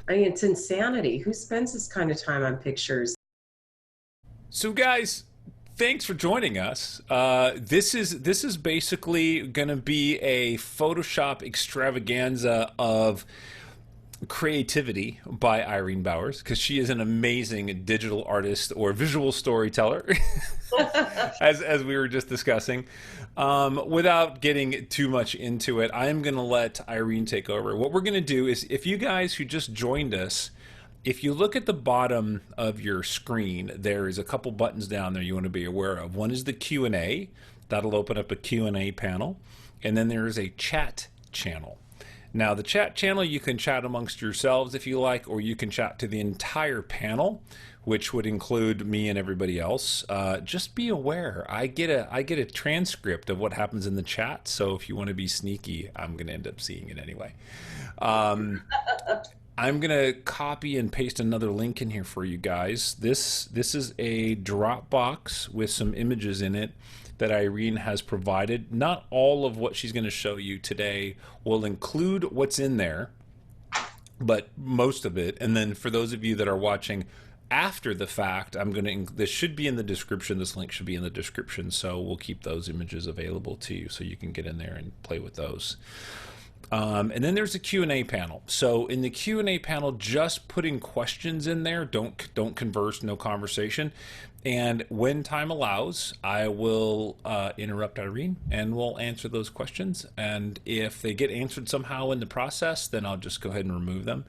I mean, it's insanity. Who spends this kind of time on pictures? So, guys, thanks for joining us. This is basically going to be a Photoshop extravaganza of creativity by Irene Bowers because she is an amazing digital artist or visual storyteller, as we were just discussing. Without getting too much into it, I'm going to let Irene take over. What we're going to do is, if you guys who just joined us, if you look at the bottom of your screen, there is a couple buttons down there you want to be aware of. One is the Q&A. That'll open up a Q&A panel. And then there is a chat channel. Now, the chat channel, you can chat amongst yourselves if you like, or you can chat to the entire panel, which would include me and everybody else. Just be aware, I get a transcript of what happens in the chat, so if you want to be sneaky, I'm going to end up seeing it anyway. Um, I'm gonna copy and paste another link in here for you guys. This is a Dropbox with some images in it that Irene has provided. Not all of what she's going to show you today will include what's in there, but most of it. And then for those of you that are watching after the fact, this should be in the description. This link should be in the description, so we'll keep those images available to you so you can get in there and play with those. And then there's a Q&A panel. So in the Q&A panel, just putting questions in there. Don't converse, no conversation. And when time allows, I will interrupt Irene and we'll answer those questions. And if they get answered somehow in the process, then I'll just go ahead and remove them.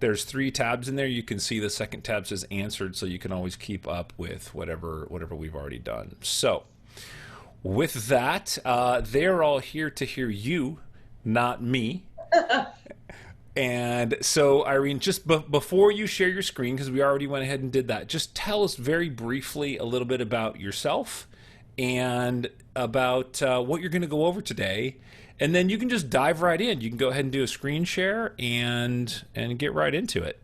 There's 3 tabs in there. You can see the second tab says answered, so you can always keep up with whatever we've already done. So with that, they're all here to hear you, not me. And so, Irene, just before you share your screen, because we already went ahead and did that, just tell us very briefly a little bit about yourself and about what you're going to go over today. And then you can just dive right in. You can go ahead and do a screen share and get right into it.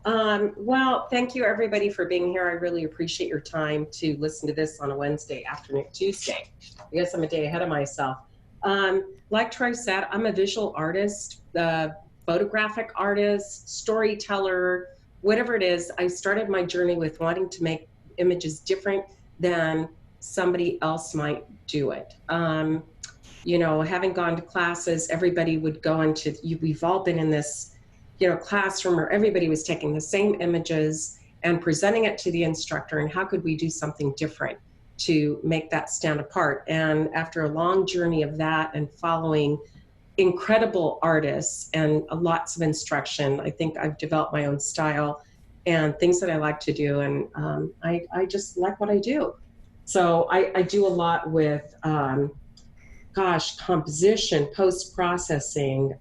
Well, thank you everybody for being here. I really appreciate your time to listen to this on a Wednesday afternoon, Tuesday. I guess I'm a day ahead of myself. Like Troy said, I'm a visual artist, photographic artist, storyteller, whatever it is. I started my journey with wanting to make images different than somebody else might do it. You know, having gone to classes, everybody would go into, we've all been in this, you know, classroom where everybody was taking the same images and presenting it to the instructor, and how could we do something different to make that stand apart. And after a long journey of that and following incredible artists and lots of instruction, I think I've developed my own style and things that I like to do. And I just like what I do. So I do a lot with, composition, post-processing,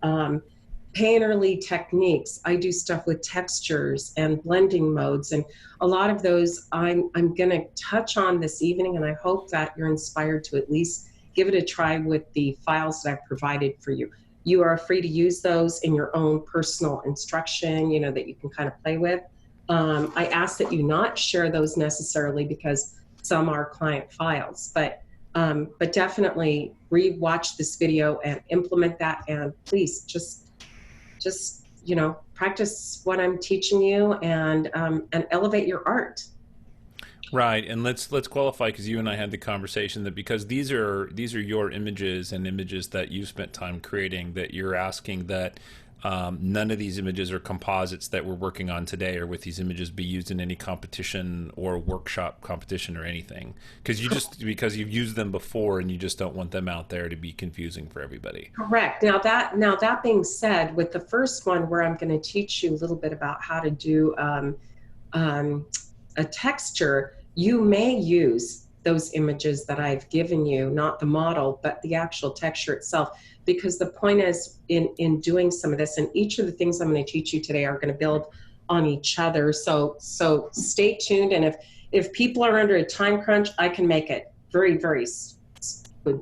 painterly techniques. I do stuff with textures and blending modes, and a lot of those I'm going to touch on this evening, and I hope that you're inspired to at least give it a try with the files that I've provided for you. You are free to use those in your own personal instruction, you know, that you can kind of play with. I ask that you not share those necessarily because some are client files, but definitely re-watch this video and implement that, and please just you know, practice what I'm teaching you and elevate your art. Right, and let's qualify, because you and I had the conversation that because these are your images and images that you spent time creating, that you're asking that none of these images are composites that we're working on today, or with these images be used in any competition or workshop competition or anything, because you've used them before and you just don't want them out there to be confusing for everybody. Correct. Now that being said, with the first one, where I'm going to teach you a little bit about how to do a texture, you may use those images that I've given you, not the model, but the actual texture itself. Because the point is, in doing some of this, and each of the things I'm going to teach you today are going to build on each other. So stay tuned. And if people are under a time crunch, I can make it very, very,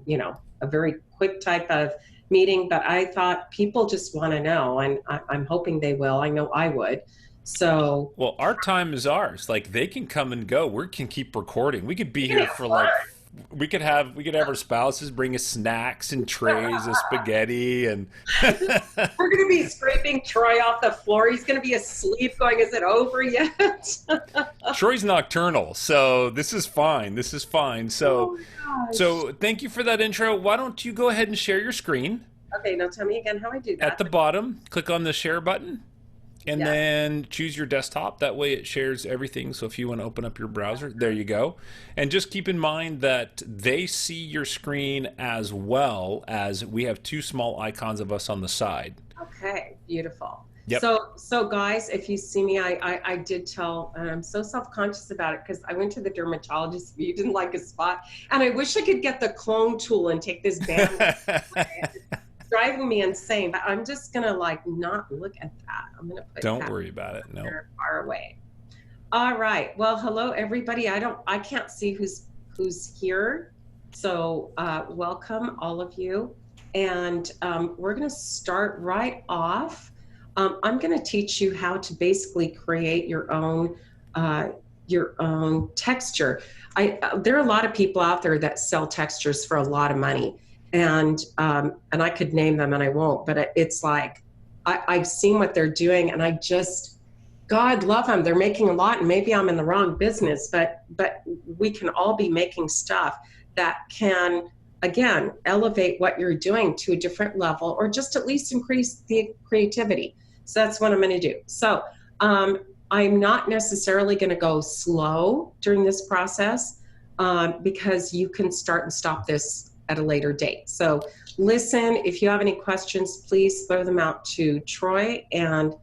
you know, a very quick type of meeting. But I thought people just want to know, and I'm hoping they will. I know I would. So, well, our time is ours. Like, they can come and go. We can keep recording. We could be here for like we could have our spouses bring us snacks and trays of spaghetti and We're going to be scraping Troy off the floor. He's going to be asleep going, is it over yet? Troy's nocturnal, so this is fine. This is fine. Oh So my gosh. so thank you for that intro. Why don't you go ahead and share your screen? Okay, now tell me again how I do At that. the bottom, click on the share button and Yes. then choose your desktop. That way it shares everything. So if you want to open up your browser, there you go. And just keep in mind that they see your screen as well, as we have two small icons of us on the side. Okay, beautiful. Yep. So guys, if you see me, I did tell, and I'm so self-conscious about it because I went to the dermatologist, you didn't like a spot, and I wish I could get the clone tool and take this band away. It's driving me insane, but I'm just gonna like not look at that. I'm gonna put Don't that worry about it. No. far away. All right. Well, hello everybody. I can't see who's here, so welcome all of you, and we're gonna start right off. I'm going to teach you how to basically create your own texture. There are a lot of people out there that sell textures for a lot of money, and I could name them and I won't. But it's like I've seen what they're doing, and God love them. They're making a lot, and maybe I'm in the wrong business, but we can all be making stuff that can, again, elevate what you're doing to a different level, or just at least increase the creativity. So that's what I'm going to do. So I'm not necessarily going to go slow during this process because you can start and stop this at a later date. So listen, if you have any questions, please throw them out to Troy and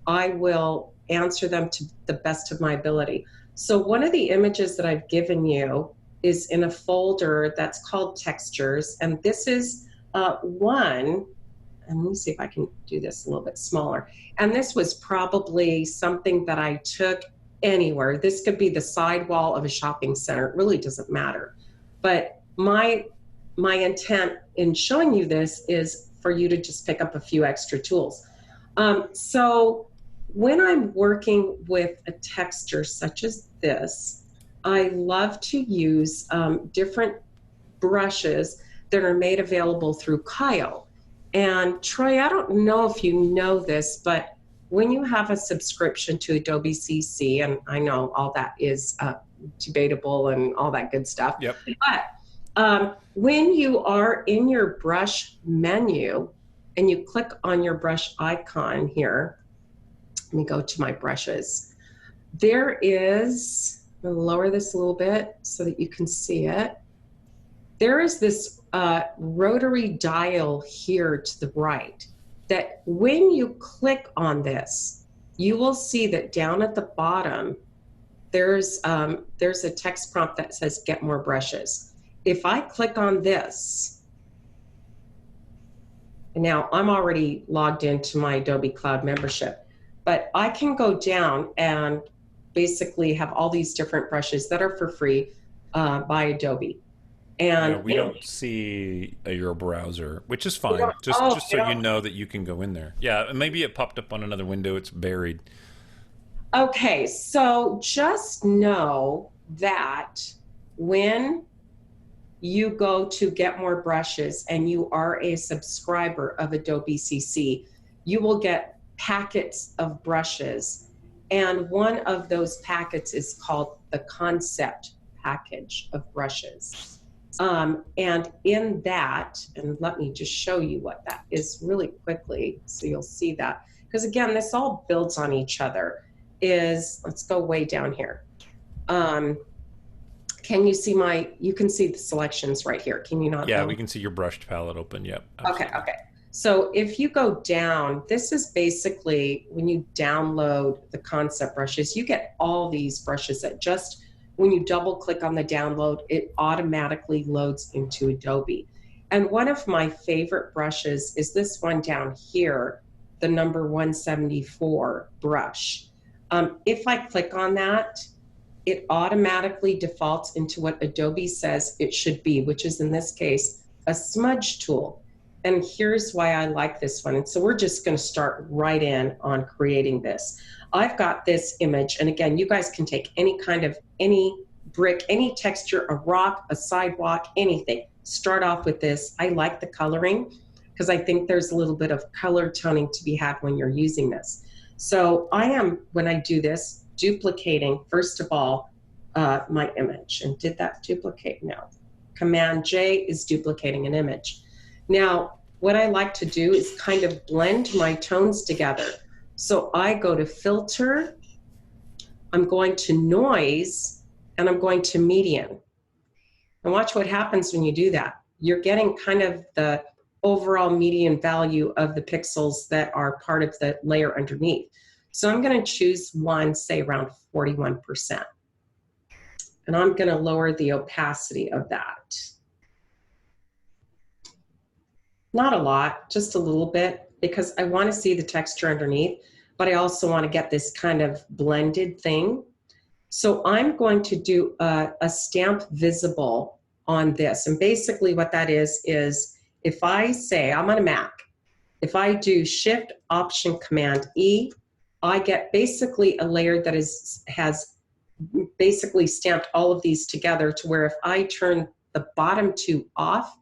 I will answer them to the best of my ability. So one of the images that I've given you is in a folder that's called textures. And this is one. And let me see if I can do this a little bit smaller. And this was probably something that I took anywhere. This could be the side wall of a shopping center. It really doesn't matter. But my intent in showing you this is for you to just pick up a few extra tools. So when I'm working with a texture such as this, I love to use different brushes that are made available through Kyle. And Troy, I don't know if you know this, but when you have a subscription to Adobe CC, and I know all that is debatable and all that good stuff, Yep. but when you are in your brush menu and you click on your brush icon here, let me go to my brushes. There is, I'm gonna lower this a little bit so that you can see it. There is this rotary dial here to the right that when you click on this, you will see that down at the bottom, there's a text prompt that says get more brushes. If I click on this, and now I'm already logged into my Adobe Cloud membership, but I can go down and basically have all these different brushes that are for free by Adobe. And Yeah, we don't see your browser, which is fine. don't- Just oh, just so you know that you can go in there. Yeah, maybe it popped up on another window. It's buried. Okay, so just know that when you go to get more brushes and you are a subscriber of Adobe CC, you will get packets of brushes. And one of those packets is called the concept package of brushes. And in that, and let me just show you what that is really quickly so you'll see that. Because again, this all builds on each other. Let's go way down here. Can you see you can see the selections right here. Can you not? Yeah, we can see your brushed palette open. Yep. Absolutely. Okay. So if you go down, this is basically when you download the concept brushes, you get all these brushes that just, when you double click on the download, it automatically loads into Adobe. And one of my favorite brushes is this one down here, the number 174 brush. If I click on that, it automatically defaults into what Adobe says it should be, which is in this case, a smudge tool. And here's why I like this one. And so we're just going to start right in on creating this. I've got this image, and again, you guys can take any brick, any texture, a rock, a sidewalk, anything. Start off with this. I like the coloring because I think there's a little bit of color toning to be had when you're using this. So I am, when I do this, duplicating, first of all, my image. And did that duplicate? No. Command J is duplicating an image. Now, what I like to do is kind of blend my tones together. So I go to filter, I'm going to noise, and I'm going to median. And watch what happens when you do that. You're getting kind of the overall median value of the pixels that are part of the layer underneath. So I'm going to choose one, say around 41%. And I'm going to lower the opacity of that. Not a lot, just a little bit, because I want to see the texture underneath, but I also want to get this kind of blended thing. So I'm going to do a stamp visible on this. And basically what that is if I say, I'm on a Mac, if I do Shift Option Command E, I get basically a layer that has basically stamped all of these together to where if I turn the bottom two off,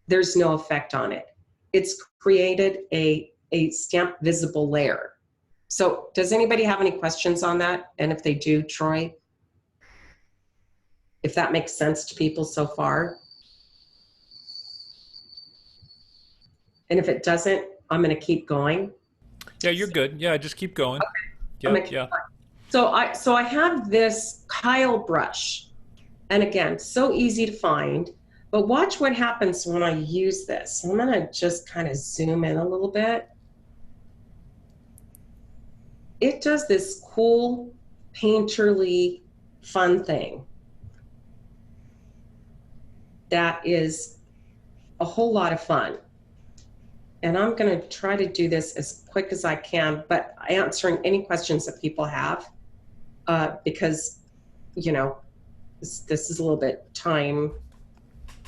there's no effect on it. It's created a stamp visible layer. So does anybody have any questions on that? And if they do, Troy, if that makes sense to people so far. And if it doesn't, I'm going to keep going. Yeah, you're good. Yeah, just keep going. Okay. Yeah. So I have this Kyle brush, and again, so easy to find, but watch what happens when I use this. I'm going to just kind of zoom in a little bit. It does this cool, painterly, fun thing that is a whole lot of fun. And I'm going to try to do this as quick as I can, but answering any questions that people have, because, you know, this is a little bit time,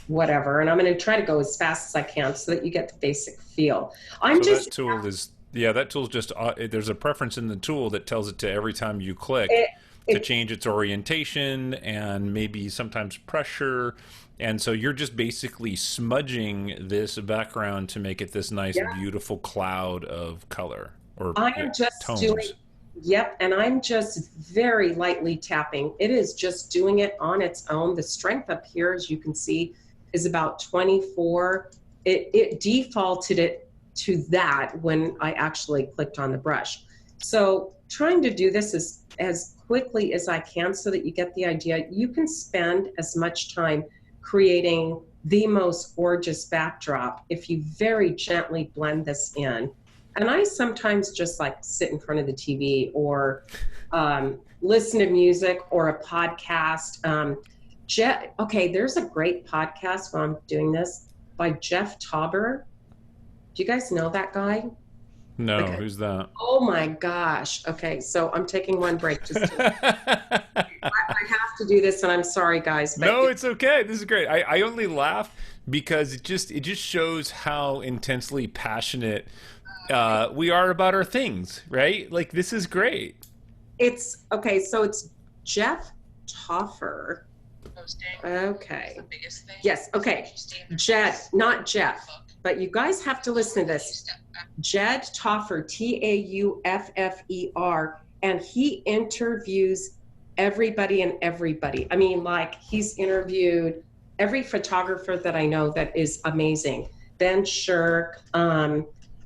whatever. And I'm going to try to go as fast as I can so that you get the basic feel. That tool is, that tool's just, there's a preference in the tool that tells it to every time you click to change its orientation and maybe sometimes pressure. And so you're just basically smudging this background to make it this nice, beautiful cloud of color or I am just tones. And I'm just very lightly tapping. It is just doing it on its own. The strength up here, as you can see, is about 24. It defaulted it to that when I actually clicked on the brush. So trying to do this as quickly as I can so that you get the idea. You can spend as much time creating the most gorgeous backdrop if you very gently blend this in. And I sometimes just like sit in front of the TV or listen to music or a podcast. Okay, there's a great podcast while I'm doing this by Jeff Tauber. Do you guys know that guy? No, okay. Who's that? Oh my gosh. Okay, so I'm taking one break. I have to do this, and I'm sorry, guys. But no, it's okay. This is great. I only laugh because it just shows how intensely passionate we are about our things, right? Like, this is great. It's okay. So it's Jeff Toffer. Okay. Yes. Okay. Jed, not Jeff, but you guys have to listen to this. Jed Toffer, Tauffer, and he interviews everybody and everybody. I mean, like, he's interviewed every photographer that I know that is amazing. Ben Shirk.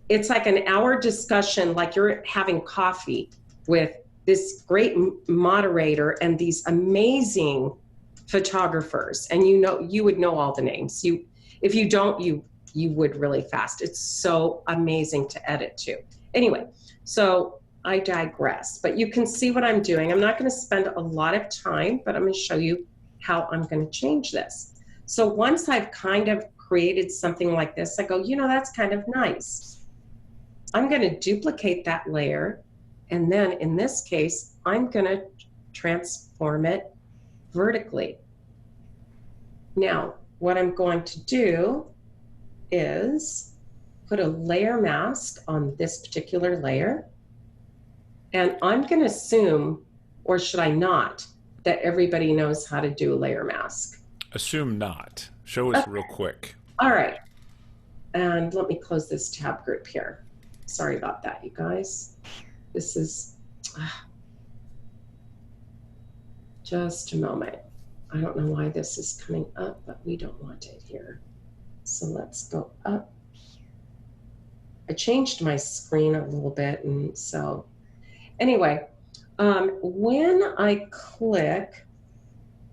It's like an hour discussion, like you're having coffee with this great moderator and these amazing photographers. And you would know all the names. If you don't, you would really fast. It's so amazing to edit to. Anyway, so I digress, but you can see what I'm doing. I'm not going to spend a lot of time, but I'm going to show you how I'm going to change this. So once I've kind of created something like this, I go, that's kind of nice. I'm going to duplicate that layer. And then in this case, I'm going to transform it vertically. Now, what I'm going to do is put a layer mask on this particular layer. And I'm going to assume, or should I not, that everybody knows how to do a layer mask? Assume not. Show us real quick. All right. And let me close this tab group here. Sorry about that, you guys. This is just a moment. I don't know why this is coming up, but we don't want it here. So let's go up. I changed my screen a little bit, and so anyway, when I click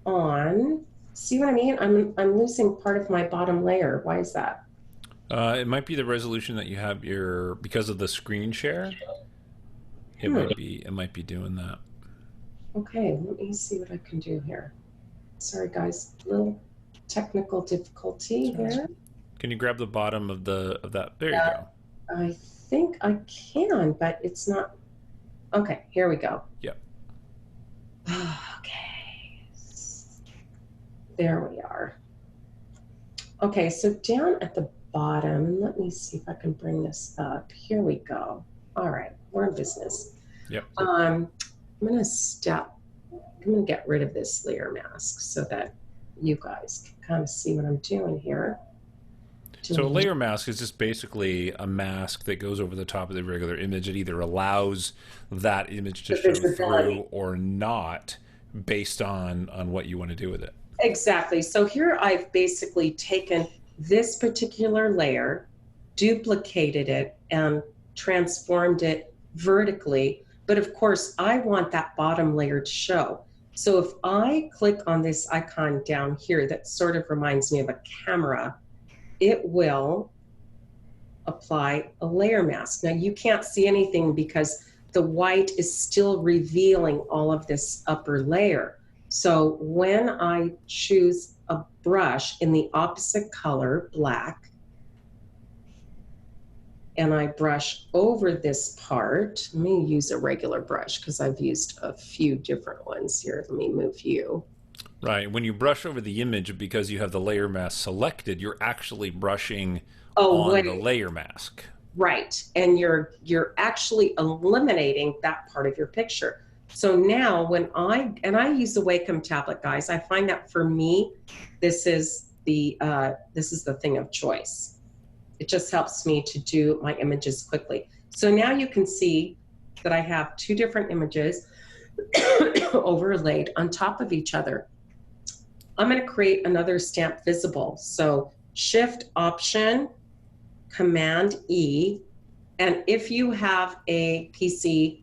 on, see what I mean? I'm losing part of my bottom layer. Why is that? It might be the resolution that you have because of the screen share. It might be doing that. Okay, let me see what I can do here. Sorry guys, little technical difficulty here. Can you grab the bottom of that? There you go. I think I can, but it's not. Okay, here we go. Yep. Okay. There we are. Okay, so down at the bottom, let me see if I can bring this up. Here we go. All right, we're in business. Yep. I'm gonna get rid of this layer mask so that you guys can kind of see what I'm doing here. So a layer mask is just basically a mask that goes over the top of the regular image. It either allows that image to show through or not based on what you want to do with it. Exactly. So here I've basically taken this particular layer, duplicated it, and transformed it vertically. But of course, I want that bottom layer to show. So if I click on this icon down here that sort of reminds me of a camera, it will apply a layer mask. Now you can't see anything because the white is still revealing all of this upper layer. So when I choose a brush in the opposite color, black, and I brush over this part, let me use a regular brush because I've used a few different ones here. Let me move you. Right. When you brush over the image, because you have the layer mask selected, you're actually brushing the layer mask. Right. And you're actually eliminating that part of your picture. So now when I use the Wacom tablet, guys, I find that for me, this is the thing of choice. It just helps me to do my images quickly. So now you can see that I have two different images overlaid on top of each other. I'm going to create another stamp visible. So Shift Option Command E, and if you have a PC,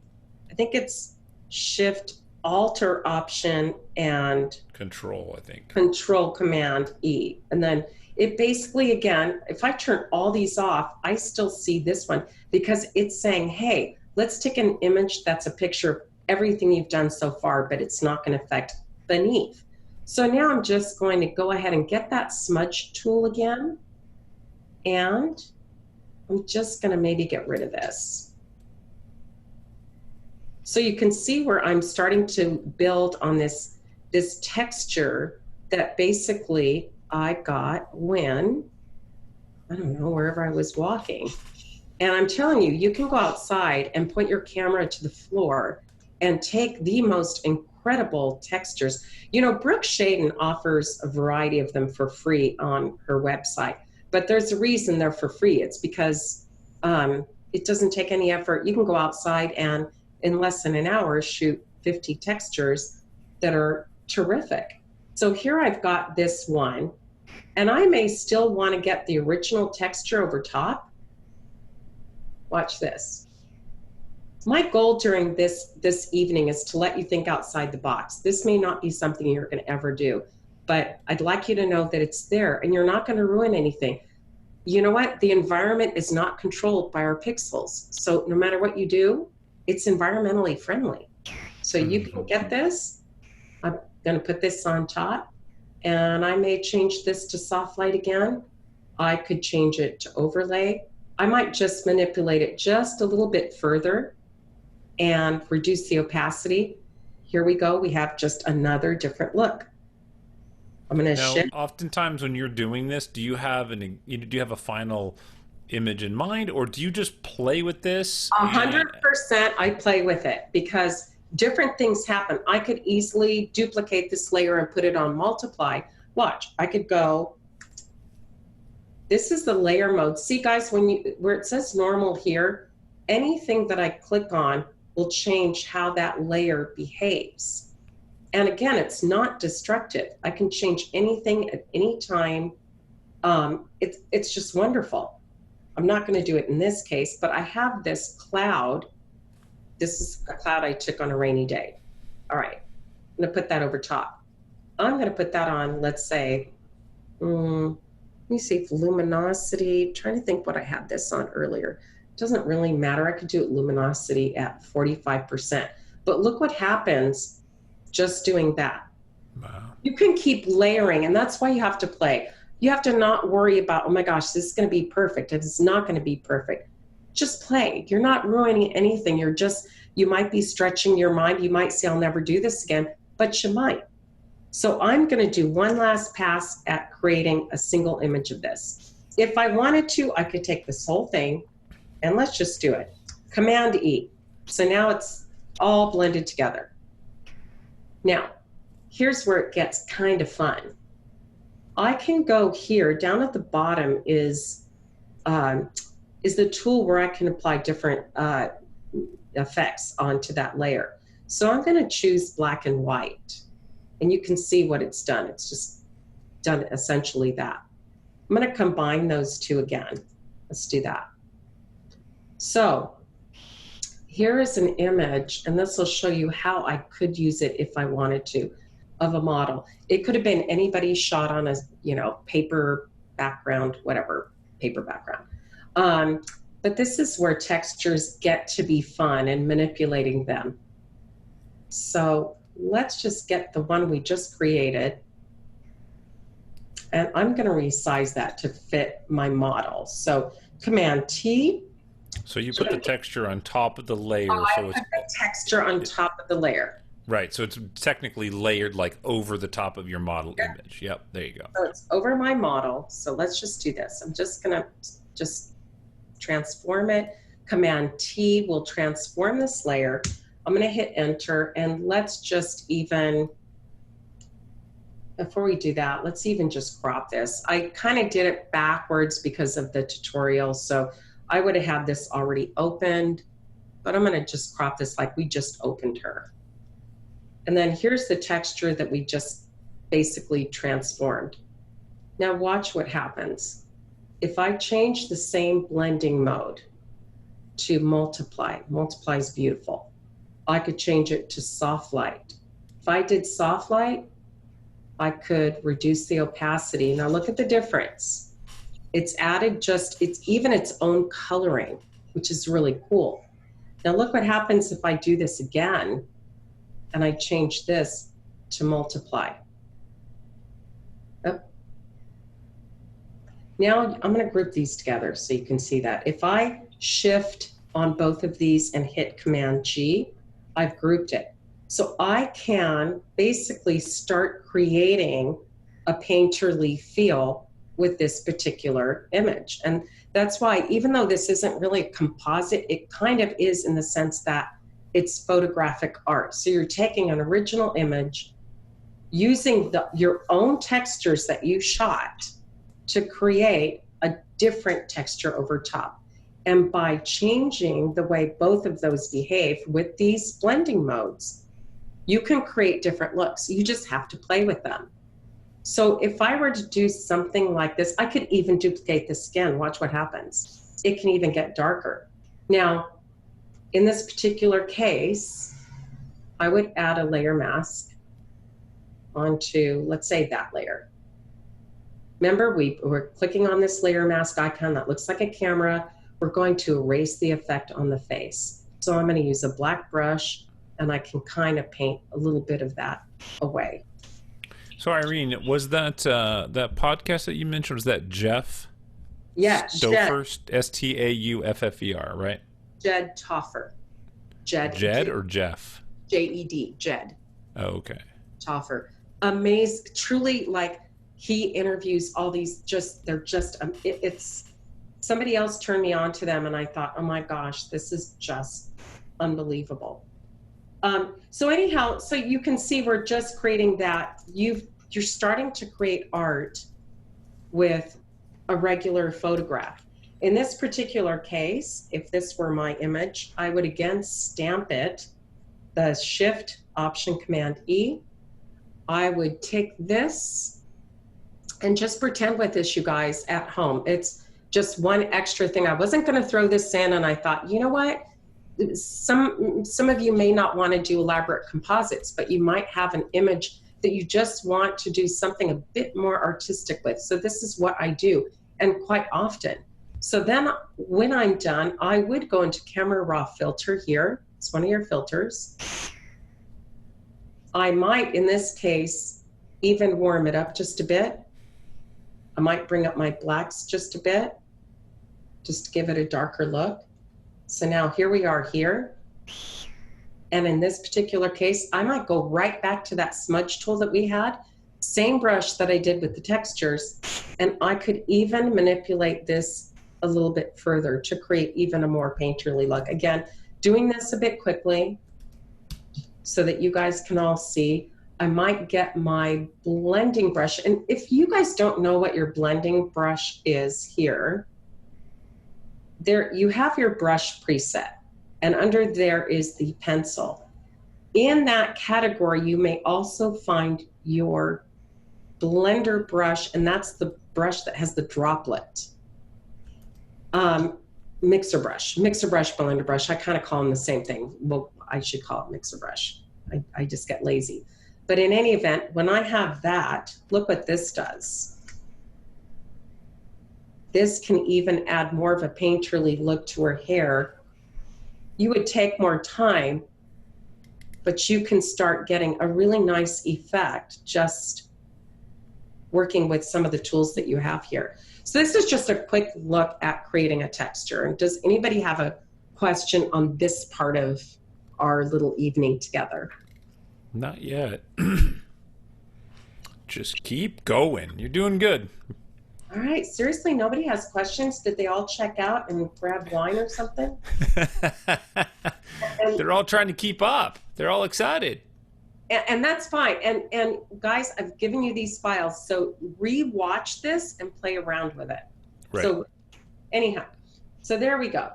I think it's Shift Alter Option and Control, I think. Control Command E. And then it basically, again, if I turn all these off, I still see this one because it's saying, hey, let's take an image that's a picture of everything you've done so far, but it's not going to affect beneath. So now I'm just going to go ahead and get that smudge tool again. And I'm just going to maybe get rid of this. So you can see where I'm starting to build on this texture that basically I got when, I don't know, wherever I was walking. And I'm telling you, you can go outside and put your camera to the floor and take the most incredible textures. You know, Brooke Shaden offers a variety of them for free on her website, but there's a reason they're for free. It's because it doesn't take any effort. You can go outside and in less than an hour shoot 50 textures that are terrific. So here I've got this one, and I may still want to get the original texture over top. Watch this. My goal during this evening is to let you think outside the box. This may not be something you're going to ever do, but I'd like you to know that it's there and you're not going to ruin anything. You know what? The environment is not controlled by our pixels. So no matter what you do, it's environmentally friendly. So you can get this. I'm going to put this on top, and I may change this to soft light again. I could change it to overlay. I might just manipulate it just a little bit further and reduce the opacity. Here we go. We have just another different look. I'm going to shift. Oftentimes when you're doing this, do you have a final image in mind, or do you just play with this? 100% I play with it because different things happen. I could easily duplicate this layer and put it on multiply. Watch, I could go, this is the layer mode. See guys, where it says normal here, anything that I click on will change how that layer behaves. And again, it's not destructive. I can change anything at any time. It's just wonderful. I'm not going to do it in this case, but I have this cloud. This is a cloud I took on a rainy day. All right, I'm going to put that over top. I'm going to put that on, let's say, let me see, luminosity. Trying to think what I had this on earlier. It doesn't really matter. I could do it luminosity at 45%. But look what happens just doing that. Wow. You can keep layering, and that's why you have to play. You have to not worry about, oh my gosh, this is going to be perfect. It's not going to be perfect. Just play. You're not ruining anything. You might be stretching your mind. You might say, I'll never do this again, but you might. So I'm going to do one last pass at creating a single image of this. If I wanted to, I could take this whole thing and let's just do it. Command E. So now it's all blended together. Now, here's where it gets kind of fun. I can go here, down at the bottom is the tool where I can apply different effects onto that layer. So I'm going to choose black and white, and you can see what it's done. It's just done essentially that. I'm going to combine those two again. Let's do that. So here is an image, and this will show you how I could use it if I wanted to, of a model. It could have been anybody shot on a, paper background, whatever, paper background. But this is where textures get to be fun and manipulating them. So let's just get the one we just created. And I'm going to resize that to fit my model. So Command T. So you put the texture on top of the layer. So it's the texture on top of the layer. Right, so it's technically layered like over the top of your model image. Yep, there you go. So it's over my model. So let's just do this. I'm just gonna transform it. Command T will transform this layer. I'm gonna hit enter, and let's just even, before we do that, let's even just crop this. I kind of did it backwards because of the tutorial, so I would have had this already opened, but I'm gonna just crop this like we just opened her. And then here's the texture that we just basically transformed. Now watch what happens. If I change the same blending mode to multiply, multiply is beautiful. I could change it to soft light. If I did soft light, I could reduce the opacity. Now look at the difference. It's added it's even its own coloring, which is really cool. Now look what happens if I do this again and I change this to multiply. Oh. Now I'm going to group these together so you can see that. If I shift on both of these and hit Command G, I've grouped it. So I can basically start creating a painterly feel with this particular image. And that's why, even though this isn't really a composite, it kind of is in the sense that it's photographic art. So you're taking an original image, using your own textures that you shot to create a different texture over top. And by changing the way both of those behave with these blending modes, you can create different looks. You just have to play with them. So if I were to do something like this, I could even duplicate the skin. Watch what happens. It can even get darker. Now, in this particular case, I would add a layer mask onto, let's say, that layer. Remember, we're clicking on this layer mask icon that looks like a camera. We're going to erase the effect on the face. So I'm going to use a black brush, and I can kind of paint a little bit of that away. So Irene, was that that podcast that you mentioned, was that Jeff? Yeah, Stauffer, Stauffer, right? Jed Toffer. Jed or Jeff? J-E-D, Jed. Oh, okay. Toffer. Amazing, truly, like, he interviews all these, it's, somebody else turned me on to them, and I thought, oh my gosh, this is just unbelievable. So anyhow, so you can see we're just creating that. You're starting to create art with a regular photograph. In this particular case, if this were my image, I would again stamp it, the Shift Option Command E. I would take this and just pretend with this, you guys, at home. It's just one extra thing. I wasn't going to throw this in, and I thought, you know what? Some of you may not want to do elaborate composites, but you might have an image that you just want to do something a bit more artistic with. So this is what I do, and quite often. So then when I'm done, I would go into Camera Raw Filter here. It's one of your filters. I might, in this case, even warm it up just a bit. I might bring up my blacks just a bit, just to give it a darker look. So now here we are here. And in this particular case, I might go right back to that smudge tool that we had, same brush that I did with the textures, and I could even manipulate this a little bit further to create even a more painterly look. Again, doing this a bit quickly so that you guys can all see. I might get my blending brush, and if you guys don't know what your blending brush is here, there you have your brush preset, and under there is the pencil. In that category, you may also find your blender brush, and that's the brush that has the droplet. Mixer brush, blender brush, I kind of call them the same thing. Well, I should call it mixer brush. I just get lazy. But in any event, when I have that, look what this does. This can even add more of a painterly look to her hair. You would take more time, but you can start getting a really nice effect just working with some of the tools that you have here. So this is just a quick look at creating a texture. And does anybody have a question on this part of our little evening together? Not yet. Just keep going. You're doing good. All right, seriously, nobody has questions? Did they all check out and grab wine or something? They're all trying to keep up. They're all excited. And that's fine. And guys, I've given you these files, so re-watch this and play around with it. Right. So anyhow, so there we go.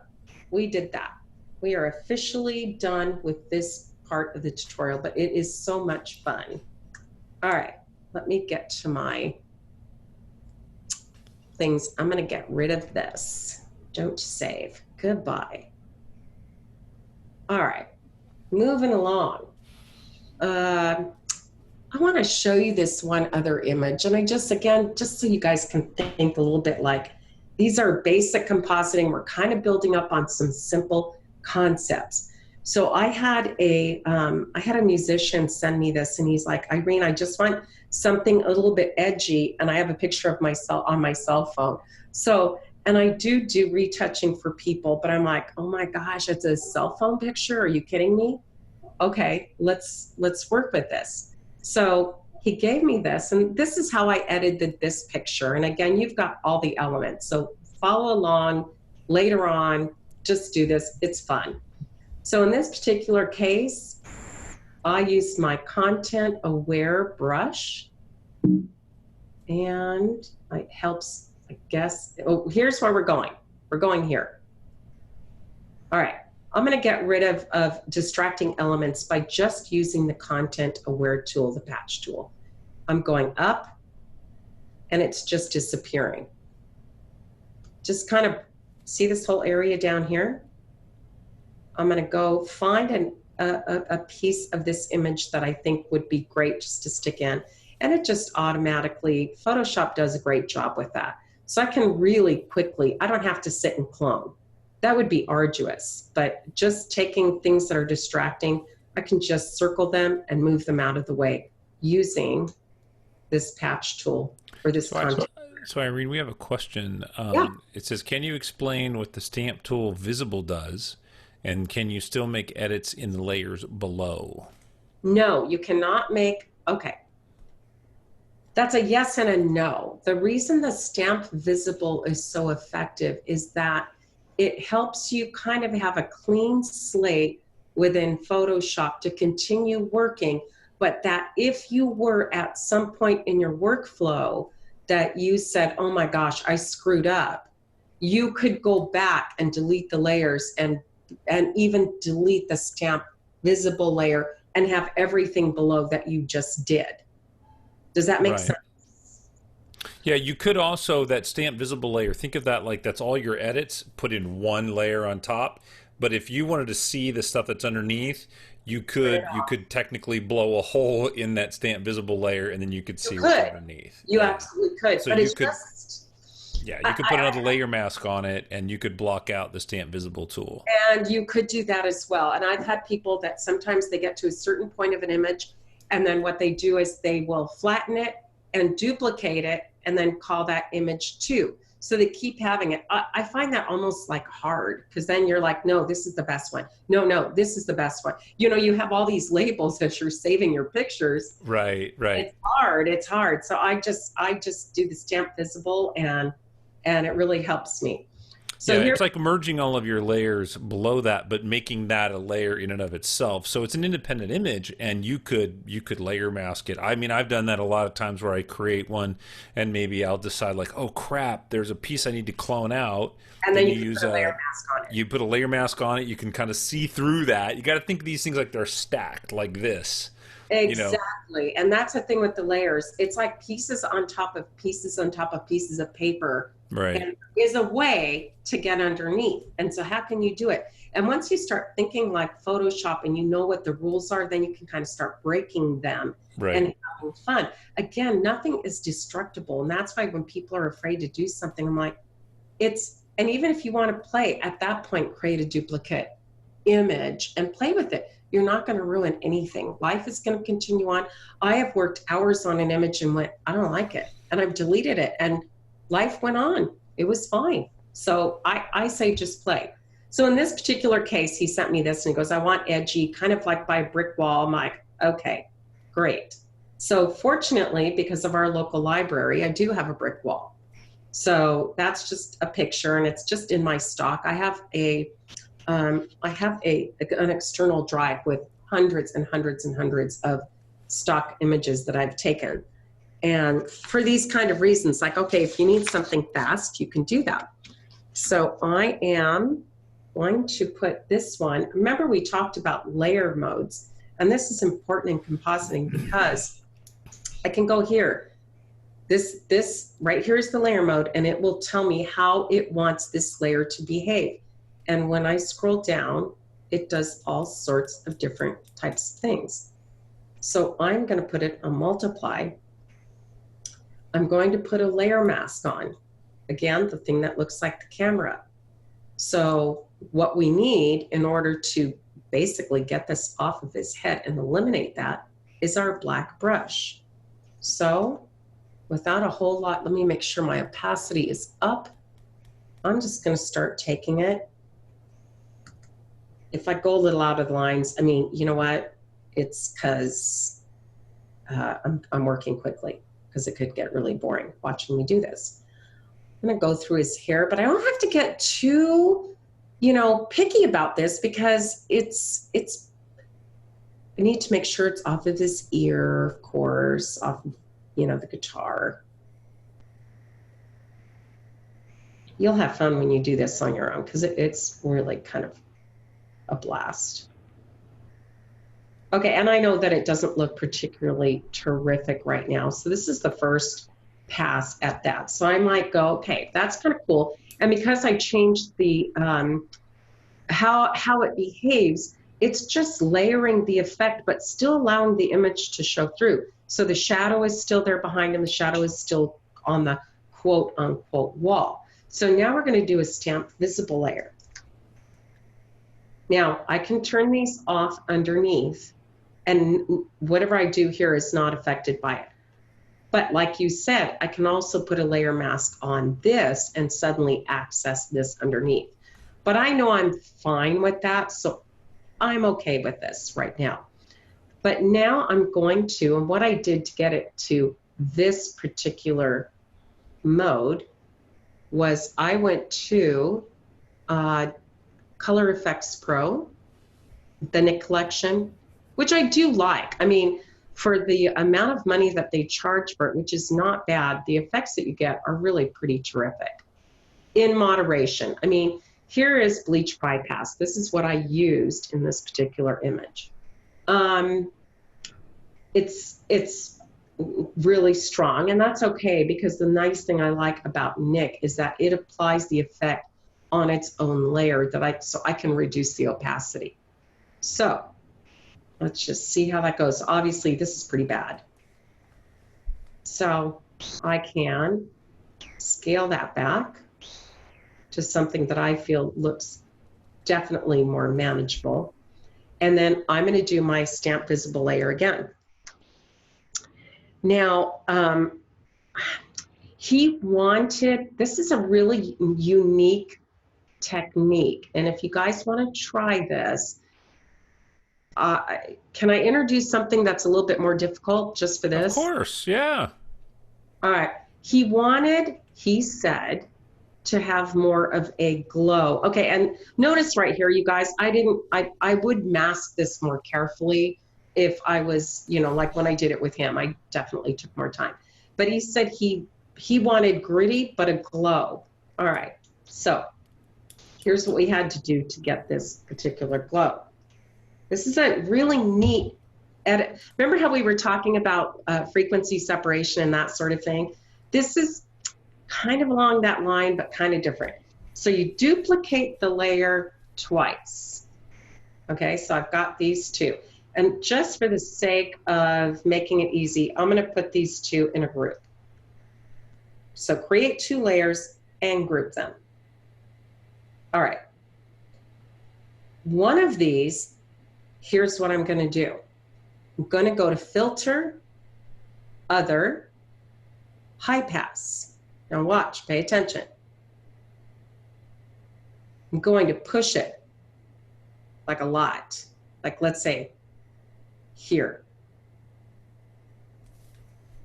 We did that. We are officially done with this part of the tutorial, but it is so much fun. All right, let me get to my things. I'm going to get rid of this. Don't save. Goodbye. All right, moving along. I want to show you this one other image, and I just, again, just so you guys can think a little bit, like, these are basic compositing. We're kind of building up on some simple concepts. So I had a musician send me this, and he's like, Irene, I just want something a little bit edgy, and I have a picture of myself on my cell phone. So, and I do retouching for people, but I'm like, oh my gosh, it's a cell phone picture. Are you kidding me? Okay, let's work with this. So he gave me this, and this is how I edited this picture. And again, you've got all the elements. So follow along later on, just do this, it's fun. So in this particular case, I used my content aware brush, and it helps, I guess. Oh, here's where we're going. We're going here. All right, I'm going to get rid of distracting elements by just using the content aware tool, the patch tool. I'm going up, and it's just disappearing. Just kind of see this whole area down here. I'm going to go find a piece of this image that I think would be great just to stick in. And it just automatically, Photoshop does a great job with that. So I can really quickly, I don't have to sit and clone. That would be arduous, but just taking things that are distracting, I can just circle them and move them out of the way using this patch tool or this content. So Irene, we have a question. Yeah. It says, can you explain what the stamp tool visible does? And can you still make edits in the layers below? No, you cannot make, okay. That's a yes and a no. The reason the stamp visible is so effective is that it helps you kind of have a clean slate within Photoshop to continue working, but that if you were at some point in your workflow that you said, oh my gosh, I screwed up, you could go back and delete the layers and even delete the stamp visible layer and have everything below that you just did. Does that make Right. sense? Yeah, you could also, that stamp visible layer, think of that like that's all your edits put in one layer on top. But if you wanted to see the stuff that's underneath, Turn it you off. could technically blow a hole in that stamp visible layer and then you could You see what's could. underneath. You Yeah. absolutely could. So But you it's could, just, yeah, you I, could put another layer mask on it and you could block out the stamp visible tool. and you could do that as well. And I've had people that sometimes they get to a certain point of an image, and then what they do is they will flatten it and duplicate it and then call that image two. So they keep having it. I find that almost like hard, because then you're like, no, this is the best one. No, no, this is the best one. You know, you have all these labels as you're saving your pictures. Right, right. It's hard. It's hard. So I just do the stamp visible, and it really helps me. Yeah, So here, it's like merging all of your layers below that, but making that a layer in and of itself. So it's an independent image, and you could layer mask it. I mean, I've done that a lot of times where I create one, and maybe I'll decide like, oh crap, there's a piece I need to clone out. and Then then you you can use put a layer mask on it. you put a layer mask on it. You can kind of see through that. You got to think of these things like they're stacked like this. You know, Exactly. And that's the thing with the layers. It's like pieces on top of pieces on top of pieces of paper, right, and is a way to get underneath. And so how can you do it? And once you start thinking like Photoshop and you know what the rules are, then you can kind of start breaking them right. and having fun. Again, nothing is destructible. And that's why when people are afraid to do something, I'm like, and even if you want to play at that point, create a duplicate image and play with it. You're not going to ruin anything. Life is going to continue on. I have worked hours on an image and went, I don't like it. And I've deleted it, and life went on. It was fine. So I say just play. So in this particular case, he sent me this and he goes, I want edgy, kind of like by a brick wall. I'm like, okay, great. So fortunately, because of our local library, I do have a brick wall. So that's just a picture, and it's just in my stock. I have an external drive with hundreds and hundreds and hundreds of stock images that I've taken. And for these kind of reasons, like, okay, if you need something fast, you can do that. So I am going to put this one. Remember, we talked about layer modes, and this is important in compositing because I can go here. This right here is the layer mode, and it will tell me how it wants this layer to behave. And when I scroll down, it does all sorts of different types of things. So I'm going to put it on multiply. I'm going to put a layer mask on. Again, the thing that looks like the camera. So what we need in order to basically get this off of his head and eliminate that is our black brush. So without a whole lot, let me make sure my opacity is up. I'm just going to start taking it. If I go a little out of the lines, I mean, you know what? It's because I'm working quickly, because it could get really boring watching me do this. I'm going to go through his hair, but I don't have to get too, picky about this, because I need to make sure it's off of his ear, of course, off of, the guitar. You'll have fun when you do this on your own, because it's really kind of a blast. Okay, and I know that it doesn't look particularly terrific right now, so this is the first pass at that. So I might go, okay, that's kind of cool. And because I changed the how it behaves, it's just layering the effect, but still allowing the image to show through. So the shadow is still there behind him. The shadow is still on the quote unquote wall. So now we're going to do a stamp visible layer. Now I can turn these off underneath, and whatever I do here is not affected by it. But like you said, I can also put a layer mask on this and suddenly access this underneath. But I know I'm fine with that, so I'm okay with this right now. But now I'm going to, and what I did to get it to this particular mode was I went to Color Effects Pro, the Nick collection, which I do like. I mean, for the amount of money that they charge for it, which is not bad, the effects that you get are really pretty terrific in moderation. I mean, here is bleach bypass. This is what I used in this particular image. It's really strong, and that's okay, because the nice thing I like about Nick is that it applies the effect on its own layer so I can reduce the opacity. So let's just see how that goes. Obviously, this is pretty bad. So I can scale that back to something that I feel looks definitely more manageable. And then I'm going to do my stamp visible layer again. Now, he wanted, this is a really unique technique. And if you guys want to try this, can I introduce something that's a little bit more difficult just for this? Of course, yeah. All right. He said, to have more of a glow. Okay, and notice right here, you guys, I would mask this more carefully if I was, you know, like when I did it with him, I definitely took more time. But he said he wanted gritty, but a glow. All right, so here's what we had to do to get this particular glow. This is a really neat edit. Remember how we were talking about frequency separation and that sort of thing? This is kind of along that line, but kind of different. So you duplicate the layer twice. Okay, so I've got these two. And just for the sake of making it easy, I'm going to put these two in a group. So create two layers and group them. All right. One of these, here's what I'm going to do. I'm going to go to Filter, Other, High Pass. Now watch, pay attention. I'm going to push it like a lot. Like let's say here.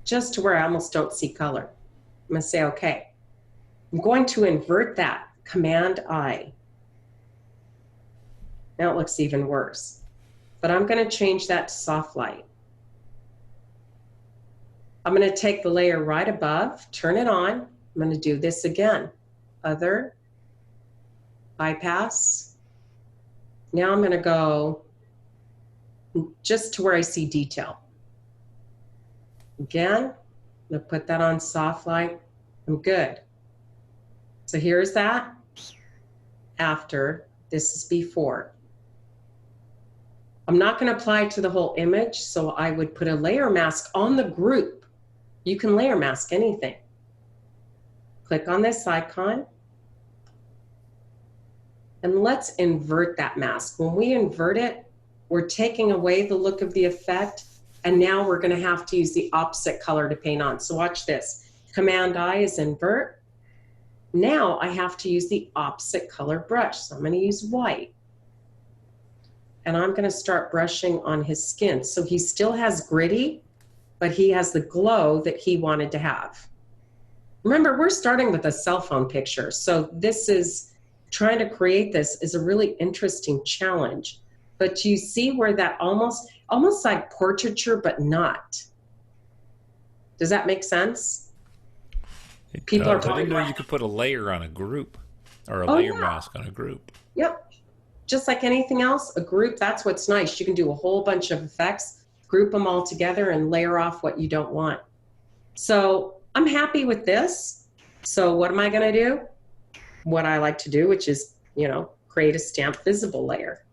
Just to where I almost don't see color. I'm going to say okay. I'm going to invert that, Command I. Now it looks even worse. But I'm going to change that to soft light. I'm going to take the layer right above, turn it on. I'm going to do this again. Other, bypass. Now I'm going to go just to where I see detail. Again, I'm going to put that on soft light. I'm good. So here's that after. This is before. I'm not going to apply it to the whole image, so I would put a layer mask on the group. You can layer mask anything. Click on this icon, and let's invert that mask. When we invert it, we're taking away the look of the effect, and now we're going to have to use the opposite color to paint on. So watch this. Command I is invert. Now I have to use the opposite color brush. So I'm going to use white. And I'm going to start brushing on his skin. So he still has gritty, but he has the glow that he wanted to have. Remember, we're starting with a cell phone picture. So this is, trying to create this is a really interesting challenge. But you see where that almost like portraiture, but not. Does that make sense? People are I didn't know you could put a layer on a group, or a layer mask on a group. Yep. Just like anything else, a group, that's what's nice. You can do a whole bunch of effects, group them all together, and layer off what you don't want. So I'm happy with this. So what am I going to do? What I like to do, which is, you know, create a stamp visible layer.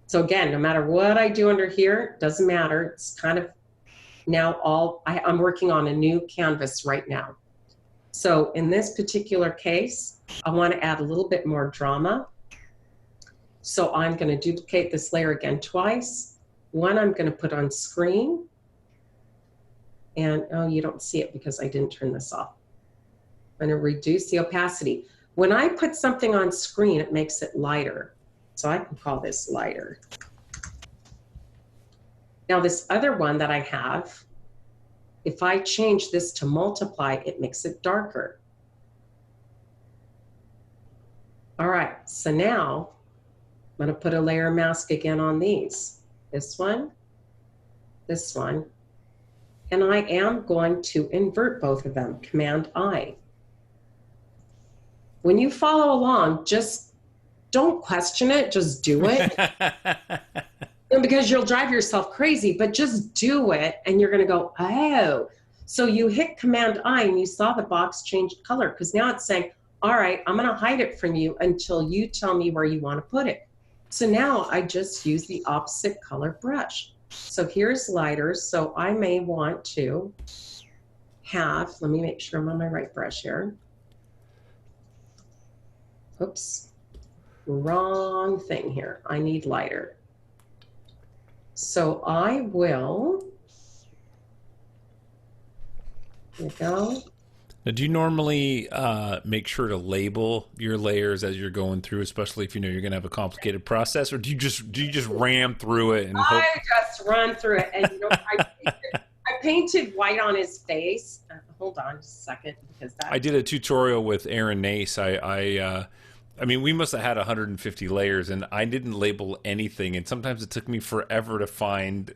So again, no matter what I do under here, doesn't matter. It's kind of now I'm working on a new canvas right now. So in this particular case, I want to add a little bit more drama. So I'm going to duplicate this layer again twice. One I'm going to put on screen. And oh, you don't see it because I didn't turn this off. I'm going to reduce the opacity. When I put something on screen, it makes it lighter. So I can call this lighter. Now this other one that I have, if I change this to multiply, it makes it darker. All right, so now I'm going to put a layer mask again on these. This one, and I am going to invert both of them, Command I. When you follow along, just don't question it, just do it. Because you'll drive yourself crazy, but just do it and you're going to go, oh. So you hit Command I and you saw the box change color, because now it's saying, all right, I'm going to hide it from you until you tell me where you want to put it. So now I just use the opposite color brush. So here's lighter. So I may want to have, let me make sure I'm on my right brush here. Oops, wrong thing here. I need lighter. So I will, there you go. Now, do you normally make sure to label your layers as you're going through, especially if you know you're going to have a complicated process, or do you just ram through it and hope? I just run through it, and you know, I painted white on his face. Hold on just a second, because that. I did a tutorial with Aaron Nace. I mean, we must have had 150 layers, and I didn't label anything, and sometimes it took me forever to find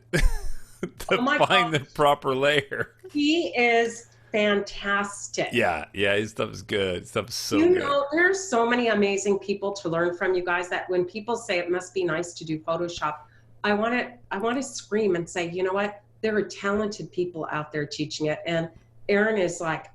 the proper layer. He is fantastic. Yeah, his stuff is good. His stuff is so good. You know, there's so many amazing people to learn from, you guys, that when people say it must be nice to do Photoshop, I want to scream and say, you know what? There are talented people out there teaching it, and Aaron is like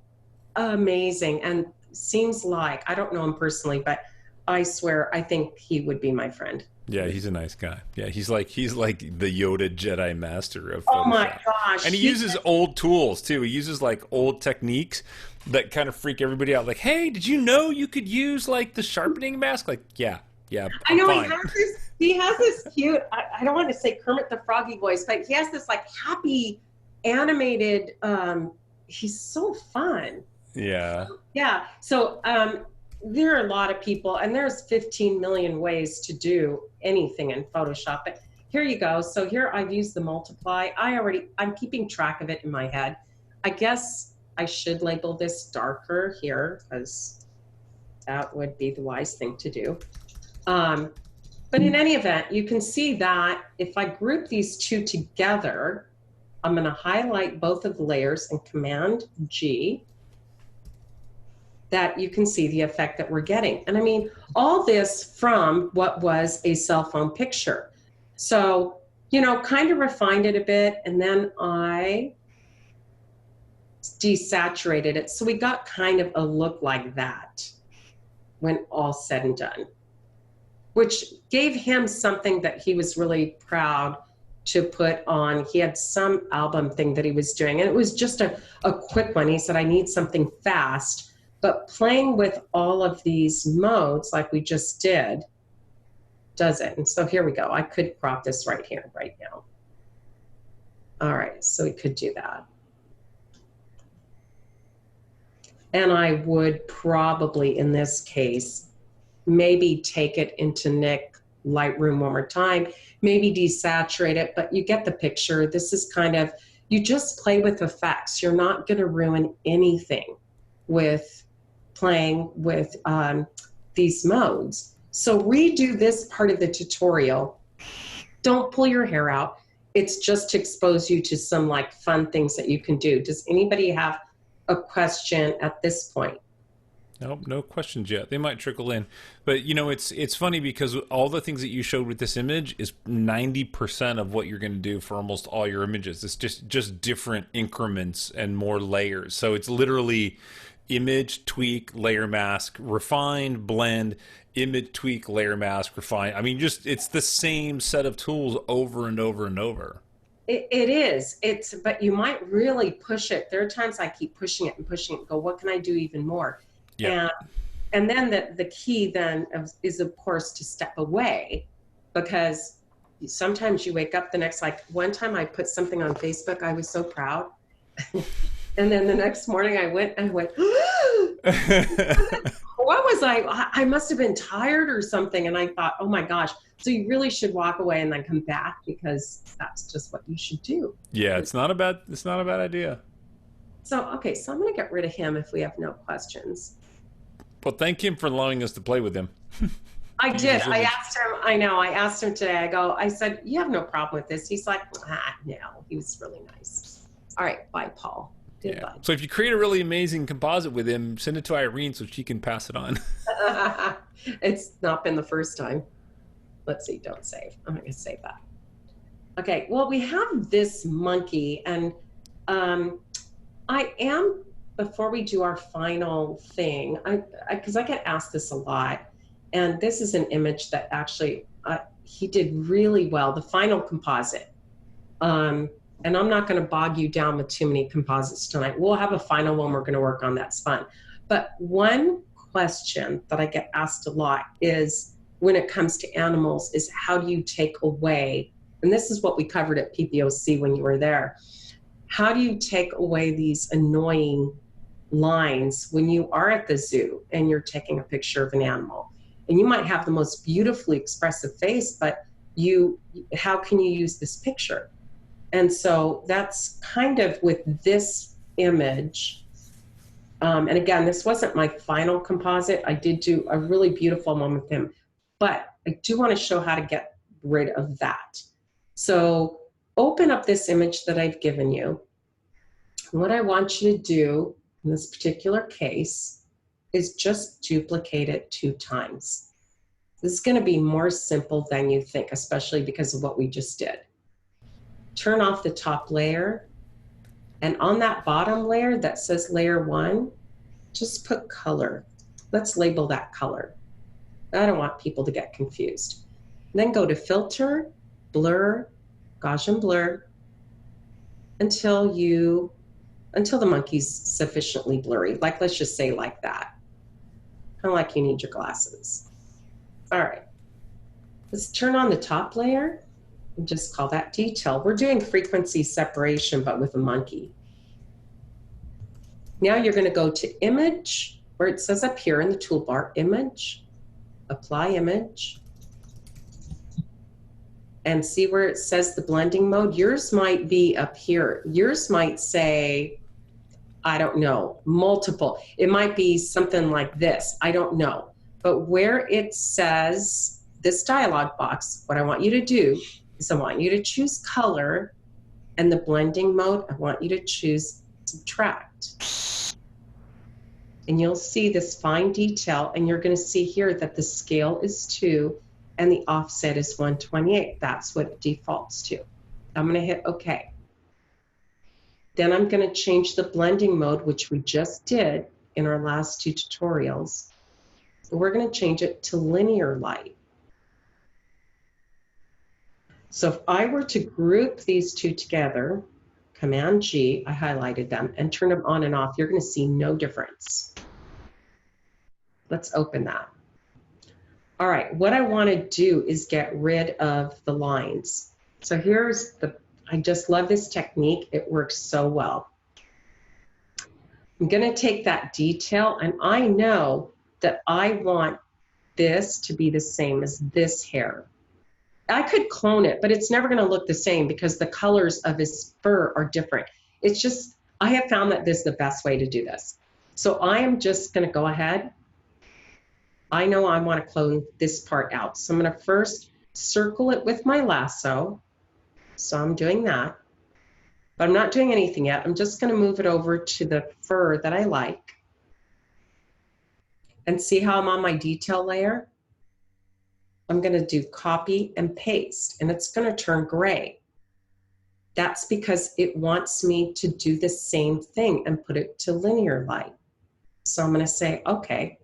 amazing, and seems like, I don't know him personally, but I swear I think he would be my friend. Yeah, he's a nice guy. Yeah, he's like the Yoda Jedi master of Photoshop. Oh my gosh. And he uses old tools too. He uses like old techniques that kind of freak everybody out. Like, hey, did you know you could use like the sharpening mask? Like, yeah. I know he has this cute, I don't want to say Kermit the Froggy voice, but he has this like happy animated, he's so fun. Yeah. Yeah. So there are a lot of people, and there's 15 million ways to do anything in Photoshop. But here you go. So here I've used the multiply. I'm keeping track of it in my head. I guess I should label this darker here, because that would be the wise thing to do. But in any event, you can see that if I group these two together, I'm going to highlight both of the layers and Command G, that you can see the effect that we're getting. And I mean, all this from what was a cell phone picture. So, you know, kind of refined it a bit, and then I desaturated it. So we got kind of a look like that when all said and done, which gave him something that he was really proud to put on. He had some album thing that he was doing, and it was just a quick one. He said, I need something fast. But playing with all of these modes like we just did does it. And so here we go. I could crop this right here, right now. All right, so we could do that. And I would probably, in this case, maybe take it into Nick Lightroom one more time, maybe desaturate it, but you get the picture. This is kind of, you just play with effects. You're not going to ruin anything with playing with these modes. So redo this part of the tutorial. Don't pull your hair out. It's just to expose you to some like fun things that you can do. Does anybody have a question at this point? Nope, no questions yet. They might trickle in. But, you know, it's funny because all the things that you showed with this image is 90% of what you're going to do for almost all your images. It's just different increments and more layers. So it's literally image, tweak, layer mask, refine, blend, image, tweak, layer mask, refine. I mean, just it's the same set of tools over and over and over. It is. But you might really push it. There are times I keep pushing it and go, what can I do even more? Yeah. And then the key then is, of course, to step away, because sometimes you wake up the next, like one time I put something on Facebook, I was so proud. And then the next morning I went, what was I must have been tired or something. And I thought, oh my gosh. So you really should walk away and then come back, because that's just what you should do. Yeah, it's not a bad idea. So, okay, so I'm going to get rid of him if we have no questions. Well, thank him for allowing us to play with him. I to use did. this I image? asked him, I know, I asked him today, I said, you have no problem with this? He's like, no, he was really nice. All right, bye, Paul. Yeah. Goodbye. So if you create a really amazing composite with him, send it to Irene so she can pass it on. It's not been the first time. Let's see, don't save. I'm not gonna save that. Okay, well, we have this monkey, and I am, before we do our final thing, because I get asked this a lot, and this is an image that actually he did really well, the final composite. And I'm not going to bog you down with too many composites tonight. We'll have a final one we're going to work on, that's fun. But one question that I get asked a lot is, when it comes to animals, is how do you take away, and this is what we covered at PPOC when you were there, how do you take away these annoying lines when you are at the zoo and you're taking a picture of an animal? And you might have the most beautifully expressive face, but how can you use this picture? And so that's kind of with this image. And again, this wasn't my final composite. I did do a really beautiful one with him, but I do want to show how to get rid of that. So open up this image that I've given you. What I want you to do in this particular case is just duplicate it 2 times. This is going to be more simple than you think, especially because of what we just did. Turn off the top layer, and on that bottom layer that says layer 1, just put color. Let's label that color. I don't want people to get confused. Then go to filter, blur, Gaussian blur, until the monkey's sufficiently blurry. Like, let's just say like that. Kind of like you need your glasses. All right, let's turn on the top layer and just call that detail. We're doing frequency separation, but with a monkey. Now you're going to go to image, where it says up here in the toolbar, image, apply image, and see where it says the blending mode. Yours might be up here. Yours might say, I don't know, multiple. It might be something like this. I don't know. But where it says this dialog box, what I want you to do is I want you to choose color, and the blending mode, I want you to choose subtract. And you'll see this fine detail, and you're going to see here that the scale is 2 and the offset is 128. That's what it defaults to. I'm going to hit OK. Then I'm going to change the blending mode, which we just did in our last 2 tutorials. We're going to change it to linear light. So if I were to group these 2 together, Command G, I highlighted them, and turn them on and off, you're going to see no difference. Let's open that. All right, what I want to do is get rid of the lines. So here's I just love this technique. It works so well. I'm going to take that detail, and I know that I want this to be the same as this hair. I could clone it, but it's never going to look the same because the colors of his fur are different. It's just, I have found that this is the best way to do this. So I am just going to go ahead. I know I want to clone this part out. So I'm going to first circle it with my lasso. So I'm doing that, but I'm not doing anything yet. I'm just going to move it over to the fur that I like. And see how I'm on my detail layer? I'm going to do copy and paste, and it's going to turn gray. That's because it wants me to do the same thing and put it to linear light. So I'm going to say, okay.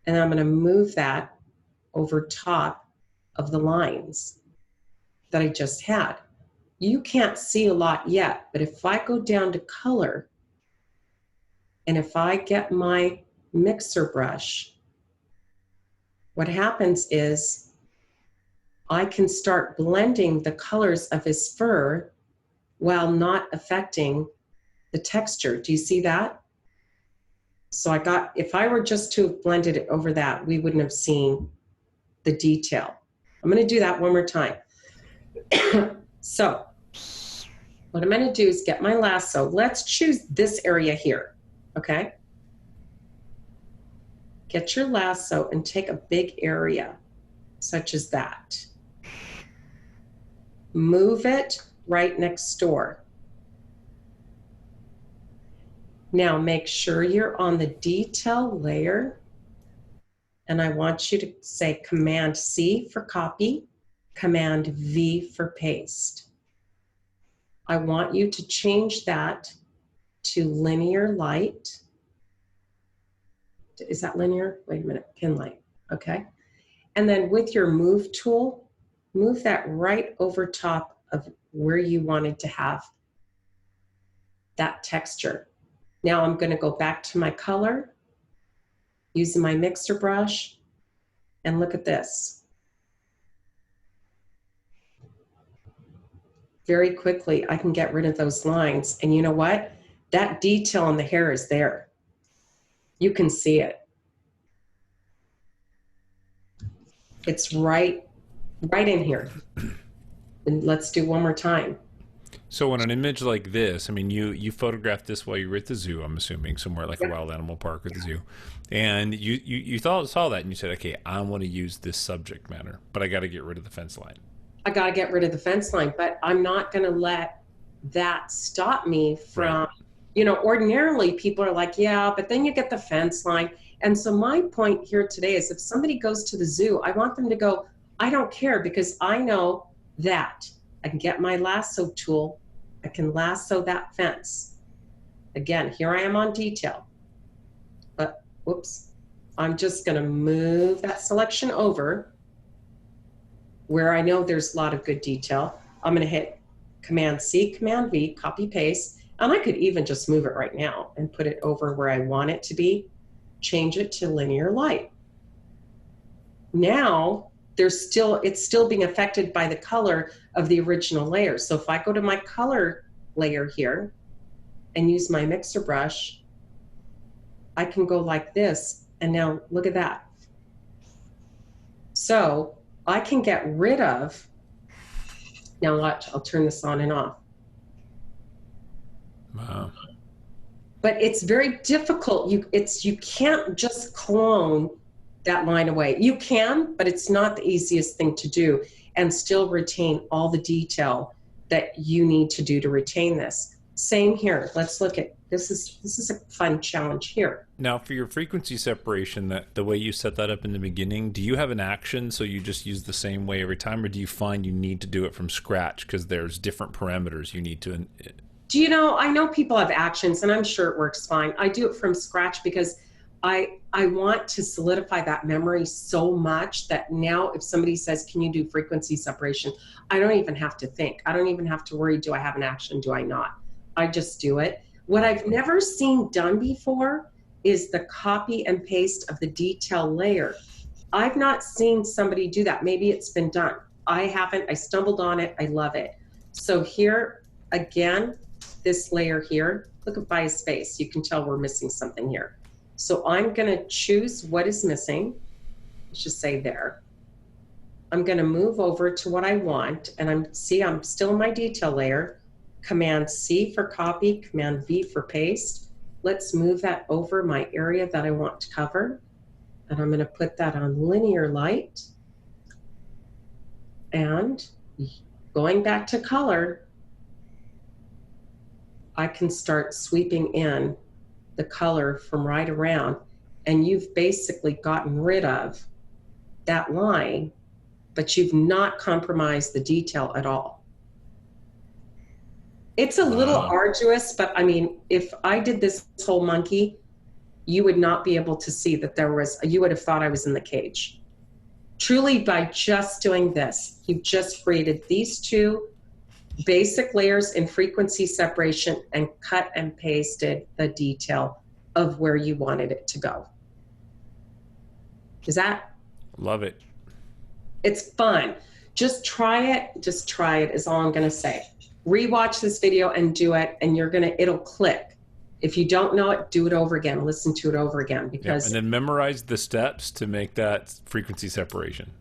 And I'm going to move that over top of the lines that I just had. You can't see a lot yet, but if I go down to color, and if I get my mixer brush, what happens is I can start blending the colors of his fur while not affecting the texture. Do you see that? So if I were just to have blended it over that, we wouldn't have seen the detail. I'm going to do that one more time. So what I'm going to do is get my lasso. Let's choose this area here, okay? Get your lasso and take a big area, such as that. Move it right next door. Now make sure you're on the detail layer, and I want you to say Command C for copy, Command V for paste. I want you to change that to linear light. Is that linear? Wait a minute, pin light, okay. And then with your move tool, move that right over top of where you wanted to have that texture. Now I'm going to go back to my color, using my mixer brush, and look at this. Very quickly, I can get rid of those lines. And you know what? That detail on the hair is there. You can see it. It's right in here. And let's do one more time. So on an image like this, I mean, you photographed this while you were at the zoo, I'm assuming, somewhere like a wild animal park or the zoo. And you saw that and you said, okay, I want to use this subject matter, but I got to get rid of the fence line. I got to get rid of the fence line, but I'm not going to let that stop me from, you know, ordinarily people are like, yeah, but then you get the fence line. And so my point here today is if somebody goes to the zoo, I want them to go, I don't care, because I know that I can get my lasso tool, I can lasso that fence. Again, here I am on detail, but whoops, I'm just going to move that selection over where I know there's a lot of good detail. I'm going to hit Command C, Command V, copy paste, and I could even just move it right now and put it over where I want it to be, change it to linear light. Now it's still being affected by the color of the original layer. So if I go to my color layer here and use my mixer brush, I can go like this, and now look at that. So I can get rid of, now watch, I'll turn this on and off. Wow. But it's very difficult. You can't just clone that line away. You can, but it's not the easiest thing to do, and still retain all the detail that you need to do to retain this. Same here. Let's look at this. Is a fun challenge here. Now, for your frequency separation, that the way you set that up in the beginning, do you have an action so you just use the same way every time, or do you find you need to do it from scratch because there's different parameters you need to? Do you know? I know people have actions, and I'm sure it works fine. I do it from scratch because I want to solidify that memory so much that now if somebody says, can you do frequency separation? I don't even have to think. I don't even have to worry, do I have an action, do I not? I just do it. What I've never seen done before is the copy and paste of the detail layer. I've not seen somebody do that. Maybe it's been done. I haven't. I stumbled on it. I love it. So here, again, this layer here, look at by his face. You can tell we're missing something here. So I'm going to choose what is missing. Let's just say there. I'm going to move over to what I want, and I'm still in my detail layer. Command C for copy, Command V for paste. Let's move that over my area that I want to cover, and I'm going to put that on linear light. And going back to color, I can start sweeping in the color from right around, and you've basically gotten rid of that line, but you've not compromised the detail at all. It's a little arduous, but I mean, if I did this whole monkey, you would not be able to see that you would have thought I was in the cage. Truly, by just doing this, you've just created these two basic layers in frequency separation and cut and pasted the detail of where you wanted it to go. Is that? Love it. It's fun. Just try it. Just try it is all I'm going to say. Rewatch this video and do it, and it'll click. If you don't know it, do it over again. Listen to it over again, because and then memorize the steps to make that frequency separation,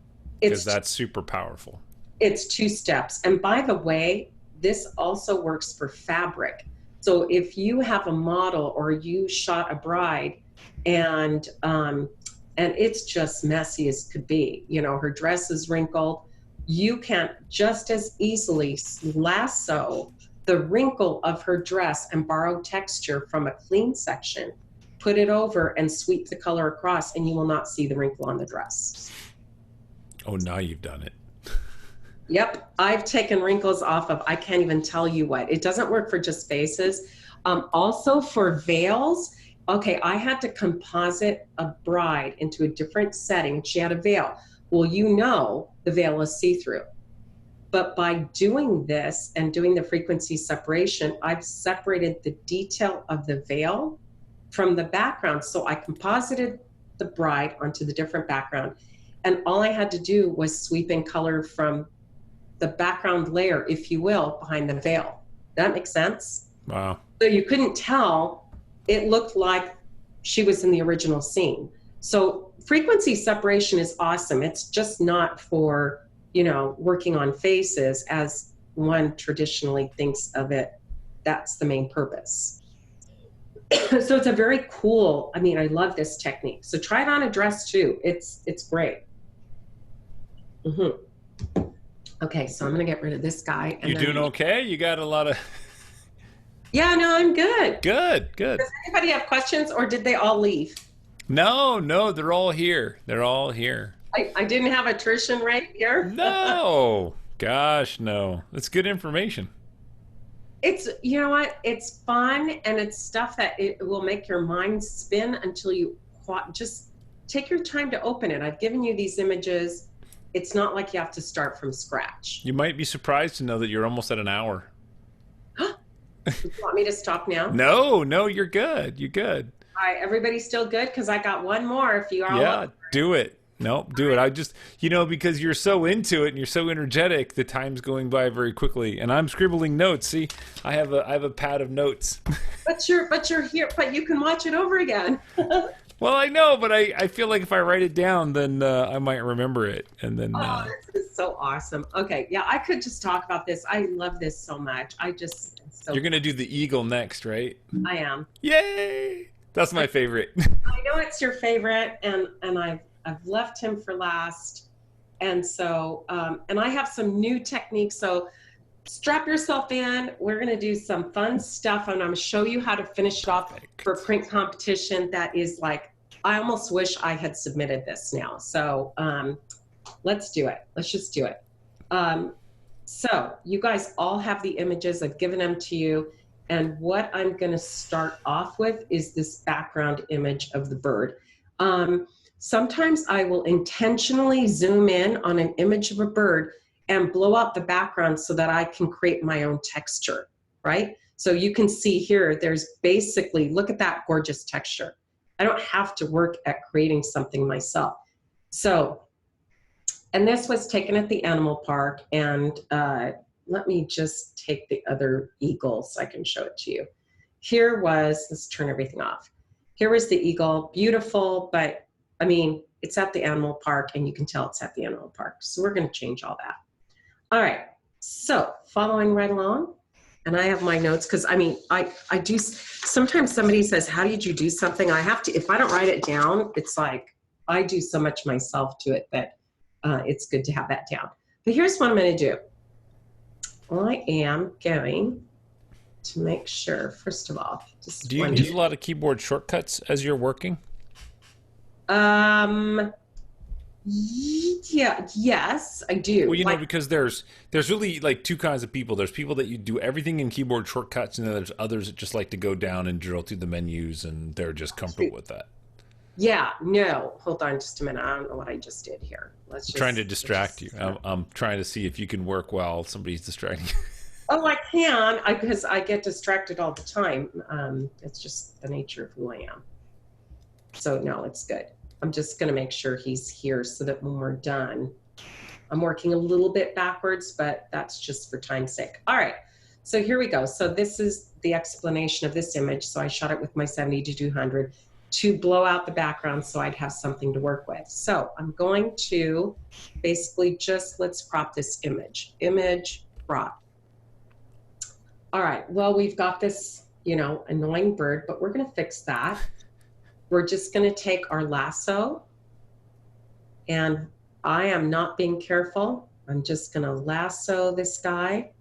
because that's super powerful. It's 2 steps. And by the way, this also works for fabric. So if you have a model or you shot a bride and and it's just messy as could be. You know, her dress is wrinkled. You can just as easily lasso the wrinkle of her dress and borrow texture from a clean section, put it over and sweep the color across, and you will not see the wrinkle on the dress. Oh, now you've done it. Yep, I've taken wrinkles off of, I can't even tell you what. It doesn't work for just faces. Also for veils, okay, I had to composite a bride into a different setting. She had a veil. Well, you know the veil is see-through. But by doing this and doing the frequency separation, I've separated the detail of the veil from the background. So I composited the bride onto the different background. And all I had to do was sweep in color from the background layer, if you will, behind the veil. That makes sense? Wow. So you couldn't tell. It looked like she was in the original scene. So frequency separation is awesome. It's just not for, you know, working on faces as one traditionally thinks of it. That's the main purpose. So it's a very cool, I mean, I love this technique. So try it on a dress too. It's great. Okay, so I'm gonna get rid of this guy. You doing okay? You got a lot of... Yeah, no, I'm good. Good. Does anybody have questions, or did they all leave? No, they're all here. They're all here. I didn't have attrition rate here. No. Gosh, no. That's good information. It's, you know what, it's fun, and it's stuff that it will make your mind spin until you just take your time to open it. I've given you these images. It's not like you have to start from scratch. You might be surprised to know that you're almost at an hour. You want me to stop now? No, you're good. You're good. All right, everybody still good? Because I got one more if you are. Yeah, do it. Nope, do it. I just, you know, because you're so into it and you're so energetic, the time's going by very quickly. And I'm scribbling notes. See, I have a pad of notes. But you're here, but you can watch it over again. Well, I know, but I feel like if I write it down, then I might remember it. And then. Oh, this is so awesome. Okay, yeah, I could just talk about this. I love this so much. You're gonna do the eagle next, right? I am. Yay! That's my favorite. I know it's your favorite, and I've left him for last, and so and I have some new techniques. So strap yourself in. We're gonna do some fun stuff, and I'm gonna show you how to finish it off for a print competition. That is like, I almost wish I had submitted this now. So let's do it. Let's just do it. So you guys all have the images. I've given them to you. And what I'm going to start off with is this background image of the bird. Sometimes I will intentionally zoom in on an image of a bird and blow out the background so that I can create my own texture, right? So you can see here, there's basically, look at that gorgeous texture. I don't have to work at creating something myself. So, and this was taken at the animal park, and let me just take the other eagle so I can show it to you. Here was, let's turn everything off. Here was the eagle, beautiful, but I mean, it's at the animal park and you can tell it's at the animal park. So we're gonna change all that. All right, so following right along, and I have my notes because I mean, I do, sometimes somebody says, how did you do something? I have to, if I don't write it down, it's like, I do so much myself to it that it's good to have that down. But here's what I'm gonna do. I am going to make sure, first of all, just do you use a lot of keyboard shortcuts as you're working? Yeah, yes, I do. Well, you know, because there's really like two kinds of people. There's people that you do everything in keyboard shortcuts, and then there's others that just like to go down and drill through the menus, and they're just comfortable with that. Yeah, no, hold on just a minute. I don't know what I just did here. I'm trying to distract you. I'm trying to see if you can work while somebody's distracting you. Oh, I can, because I get distracted all the time. It's just the nature of who I am. So no, it's good. I'm just gonna make sure he's here so that when we're done, I'm working a little bit backwards, but that's just for time's sake. All right, so here we go. So this is the explanation of this image. So I shot it with my 70 to 200. To blow out the background so I'd have something to work with. So I'm going to basically just, let's crop this image. Image, crop. All right, well, we've got this, you know, annoying bird, but we're gonna fix that. We're just gonna take our lasso And I am not being careful. I'm just going to lasso this guy,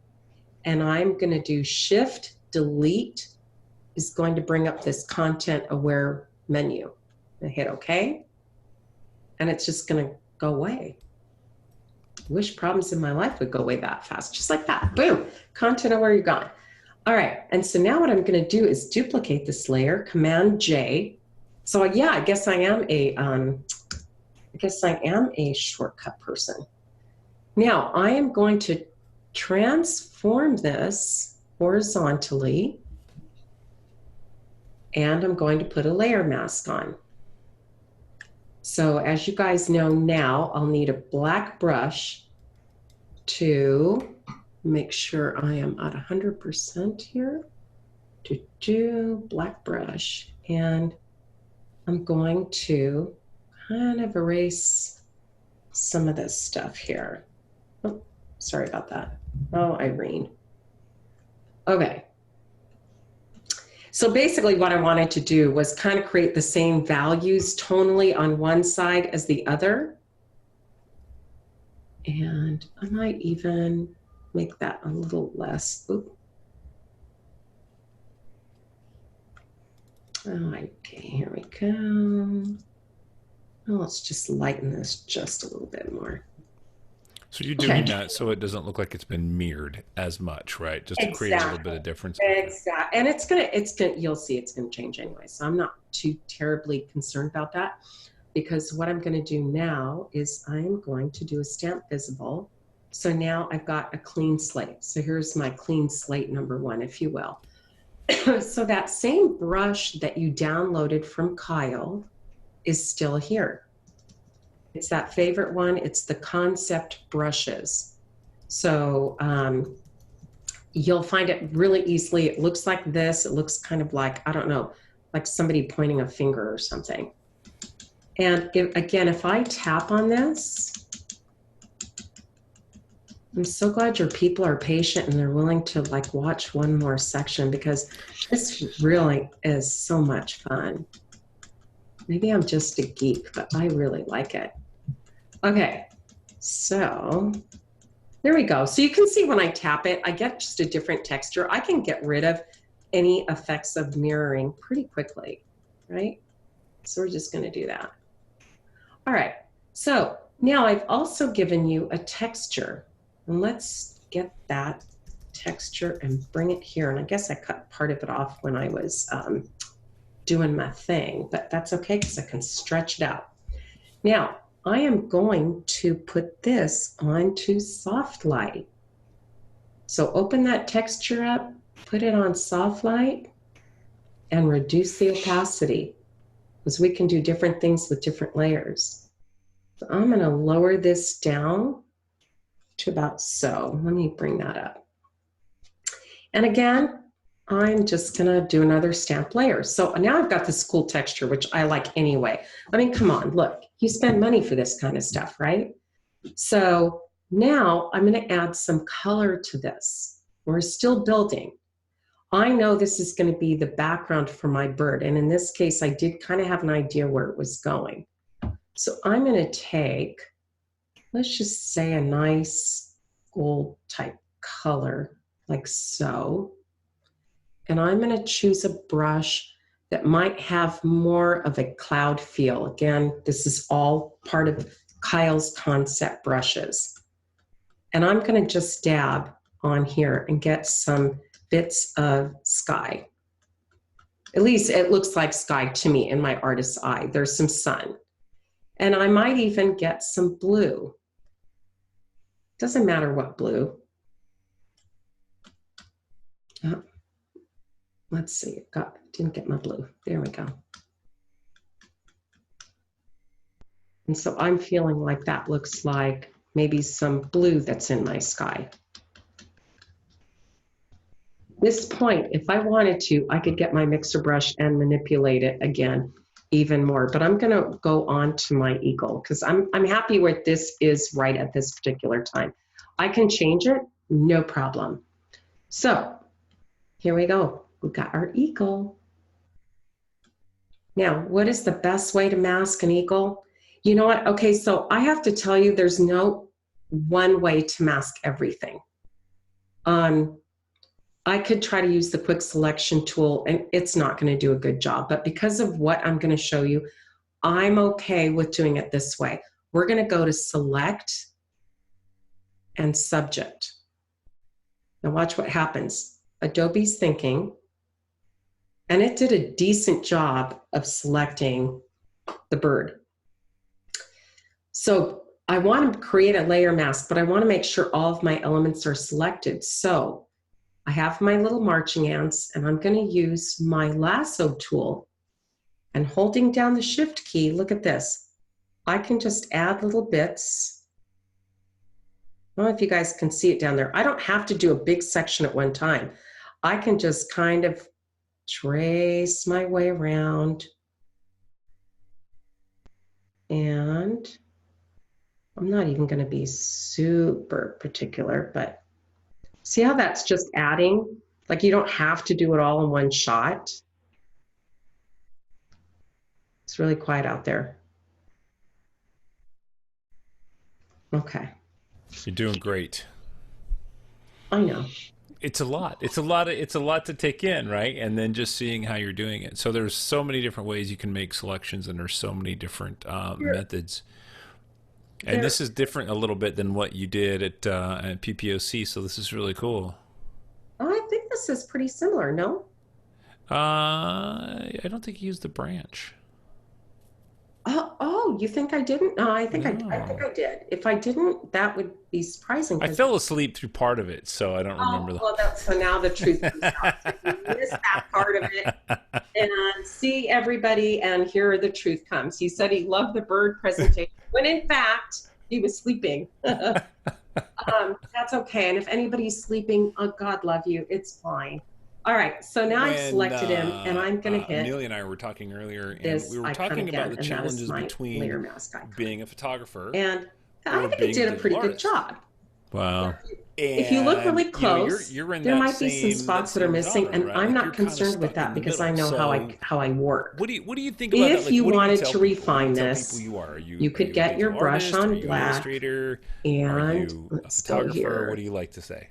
and I'm going to do Shift Delete is going to bring up this content aware menu. I hit OK, and it's just going to go away. I wish problems in my life would go away that fast, just like that. Boom, content aware, you're gone. All right, and so now what I'm going to do is duplicate this layer, Command J. So yeah, I guess I am a shortcut person. Now I am going to transform this horizontally, and I'm going to put a layer mask on. So as you guys know now, I'll need a black brush to make sure I am at 100% here. To do black brush, and I'm going to kind of erase some of this stuff here. Oh, sorry about that. Oh, Irene. Okay. So basically what I wanted to do was kind of create the same values tonally on one side as the other. And I might even make that a little less. Oop. Okay, here we go. Oh, let's just lighten this just a little bit more. So you're doing that so it doesn't look like it's been mirrored as much, right? Just to create a little bit of difference. Exactly. And it's gonna, you'll see it's gonna change anyway. So I'm not too terribly concerned about that, because what I'm gonna do now is I'm going to do a stamp visible. So now I've got a clean slate. So here's my clean slate number one, if you will. So that same brush that you downloaded from Kyle is still here. It's that favorite one. It's the concept brushes. So you'll find it really easily. It looks like this. It looks kind of like, I don't know, like somebody pointing a finger or something. And again, if I tap on this, I'm so glad your people are patient and they're willing to like watch one more section, because this really is so much fun. Maybe I'm just a geek, but I really like it. Okay, so there we go. So you can see when I tap it, I get just a different texture. I can get rid of any effects of mirroring pretty quickly, right? So we're just going to do that. All right, so now I've also given you a texture. And let's get that texture and bring it here. And I guess I cut part of it off when I was doing my thing, but that's okay because I can stretch it out. Now, I am going to put this onto soft light. So open that texture up, put it on soft light, and reduce the opacity, because we can do different things with different layers. So I'm going to lower this down to about so. Let me bring that up. And again, I'm just going to do another stamp layer. So now I've got this cool texture, which I like anyway. I mean, come on, look, you spend money for this kind of stuff, right? So now I'm going to add some color to this. We're still building. I know this is going to be the background for my bird. And in this case, I did kind of have an idea where it was going. So I'm going to take, let's just say a nice gold type color, like so. And I'm going to choose a brush that might have more of a cloud feel. Again, this is all part of Kyle's concept brushes. And I'm going to just dab on here and get some bits of sky. At least it looks like sky to me in my artist's eye. There's some sun. And I might even get some blue. Doesn't matter what blue. Let's see, didn't get my blue. There we go. And so I'm feeling like that looks like maybe some blue that's in my sky. This point, if I wanted to, I could get my mixer brush and manipulate it again even more. But I'm gonna go on to my eagle because I'm happy where this is right at this particular time. I can change it, no problem. So here we go. We've got our eagle. Now, what is the best way to mask an eagle? You know what? Okay, so I have to tell you, there's no one way to mask everything. I could try to use the quick selection tool and it's not going to do a good job. But because of what I'm going to show you, I'm okay with doing it this way. We're going to go to select and subject. Now watch what happens. Adobe's thinking, and it did a decent job of selecting the bird. So I want to create a layer mask, but I want to make sure all of my elements are selected. So I have my little marching ants, and I'm going to use my lasso tool, and holding down the shift key, look at this. I can just add little bits. I don't know if you guys can see it down there. I don't have to do a big section at one time. I can just kind of trace my way around. And I'm not even going to be super particular, but see how that's just adding? Like you don't have to do it all in one shot. It's really quiet out there. Okay. You're doing great. I know. It's a lot. It's a lot to take in, right? And then just seeing how you're doing it. So there's so many different ways you can make selections, and there's so many different methods. And this is different a little bit than what you did at PPOC. So this is really cool. Oh, I think this is pretty similar. No? I don't think you used the branch. Oh, you think I didn't? No, I think No. I think I did. If I didn't, that would be surprising. I fell asleep through part of it, so I don't remember. Well, so now the truth comes out. You missed that part of it. And see everybody, and here the truth comes. He said he loved the bird presentation, when in fact, he was sleeping. That's okay. And if anybody's sleeping, oh, God love you. It's fine. All right, so now I've selected him, and I'm going to hit. Amelia and I were talking earlier, and we were talking about the challenges between being a photographer. And I think it did a pretty good job. Wow. If you look really close, you're in there might be some spots that are missing, and I'm not concerned with that because I know how I work. What do you think about that? If you wanted to refine this, you could get your brush on black, and let's go here. What do you like to say?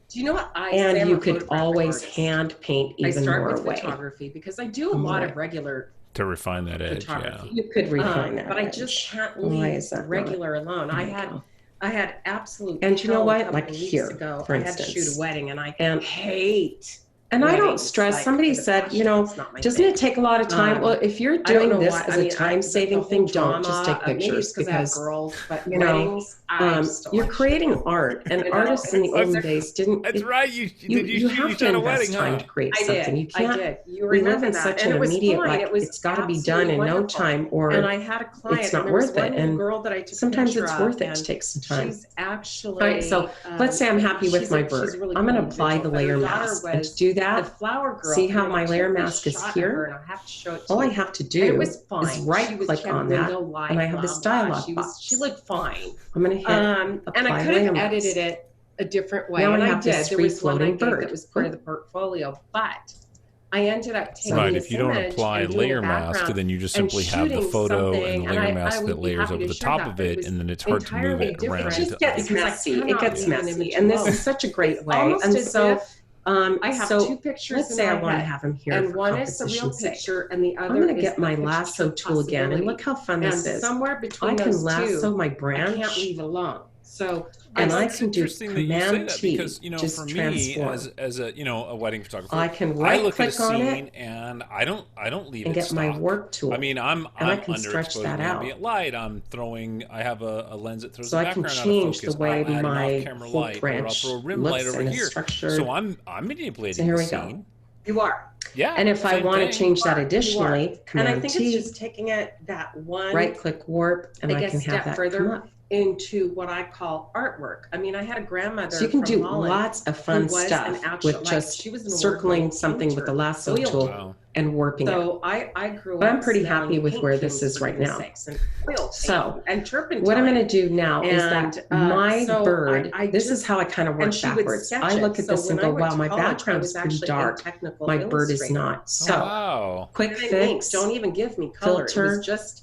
Do you know what I say? And you could always hand paint even more away. I start with photography because I do a lot of regular to refine that edge. Yeah, you could refine that, but I just can't leave regular alone. I had absolute. And you know what? Like here, for instance, I had to shoot a wedding, and I hate. And I don't stress. Somebody said, you know, doesn't it take a lot of time? Well, if you're doing this as a time-saving thing, don't just take pictures because, you know, you're creating art, and artists in the olden days didn't. That's right. You have to invest time to create something. You can't. We live in such an immediate life. It's got to be done in no time, or it's not worth it. And sometimes it's worth it to take some time. All right. So let's say I'm happy with my bird. I'm going to apply the layer mask, and to do that, see how my layer mask is here? All I have to do is right click on that, and I have this dialog box. She looked fine. I'm going to hit and I could have edited it a different way. Now I have this free floating bird that was part of the portfolio, but I ended up taking right. If you don't apply layer mask, then you just simply have the photo and the layer mask that layers over the top of it, and then it's hard to move it around. It just gets messy. It gets messy, and this is such a great way. And so. I have two pictures. Let's say I want to have him here, and one is the real picture, and the other. I'm going to get my lasso tool again, and look how fun this is. Somewhere between I can lasso my branch. I can't leave alone. So, and I can do Command T, because, you know, just for me transform. as a, you know, a wedding photographer, I can right look click at a scene on it, and I don't leave and it get stock. my work tool. I mean, I'm I can stretch underexposing that out. ambient light. I have a lens that throws so the I can background change out of focus. the way I'll add my camera full light, branch or I'll throw a rim light over here. So I'm manipulating so here the we go. scene. You are. Yeah. And if I want to change that additionally, and Command T, it's just taking it that one right click warp, and I can have that come up. Into what I call artwork. I mean, I had a grandmother. So you can from do Holland lots of fun stuff with just circling something with the lasso tool and warping it. So I grew up. But I'm pretty happy with where this is right now. So and turpentine. what I'm going to do now is that my bird, this is how I kind of work backwards. I look at this and go, wow, my background is pretty dark. My bird is not. So quick fix. Don't even give me color. Filter. It was just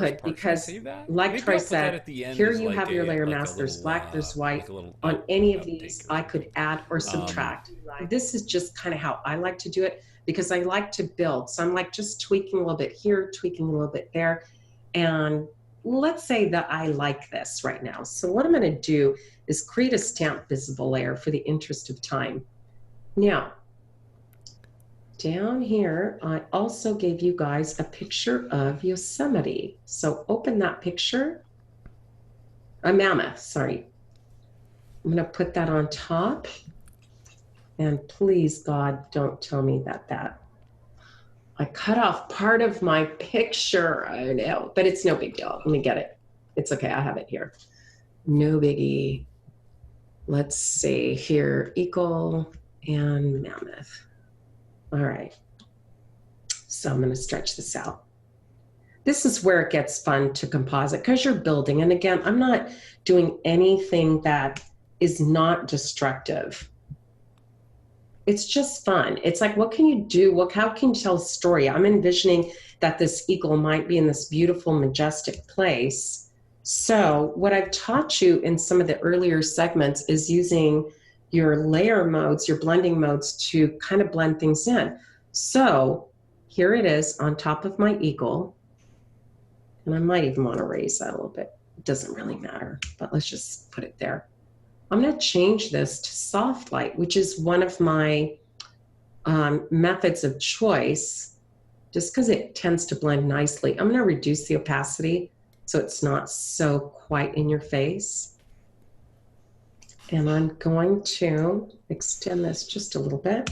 could, part. Should I because save that? like Maybe Troy I'll put that said, at the end here as you like have your a layer like a mask. There's little black, there's white. like a little On any of outtake these, or I could something. add or subtract. This is just kind of how I like to do it, because I like to build. So I'm like just tweaking a little bit here, tweaking a little bit there. And let's say that I like this right now. So what I'm going to do is create a stamp visible layer for the interest of time. Now, down here, I also gave you guys a picture of Yosemite. So open that picture. A mammoth, sorry. I'm going to put that on top. And please, God, don't tell me that I cut off part of my picture. I know, but it's no big deal. Let me get it. It's okay. I have it here. No biggie. Let's see here. Eagle and mammoth. All right. So I'm going to stretch this out. This is where it gets fun to composite because you're building. And again, I'm not doing anything that is not destructive. It's just fun. It's like, what can you do? How can you tell a story? I'm envisioning that this eagle might be in this beautiful, majestic place. So what I've taught you in some of the earlier segments is using your layer modes, your blending modes to kind of blend things in. So here it is on top of my eagle. And I might even want to raise that a little bit. It doesn't really matter, but let's just put it there. I'm going to change this to soft light, which is one of my methods of choice, just because it tends to blend nicely. I'm going to reduce the opacity so it's not so quite in your face. And I'm going to extend this just a little bit.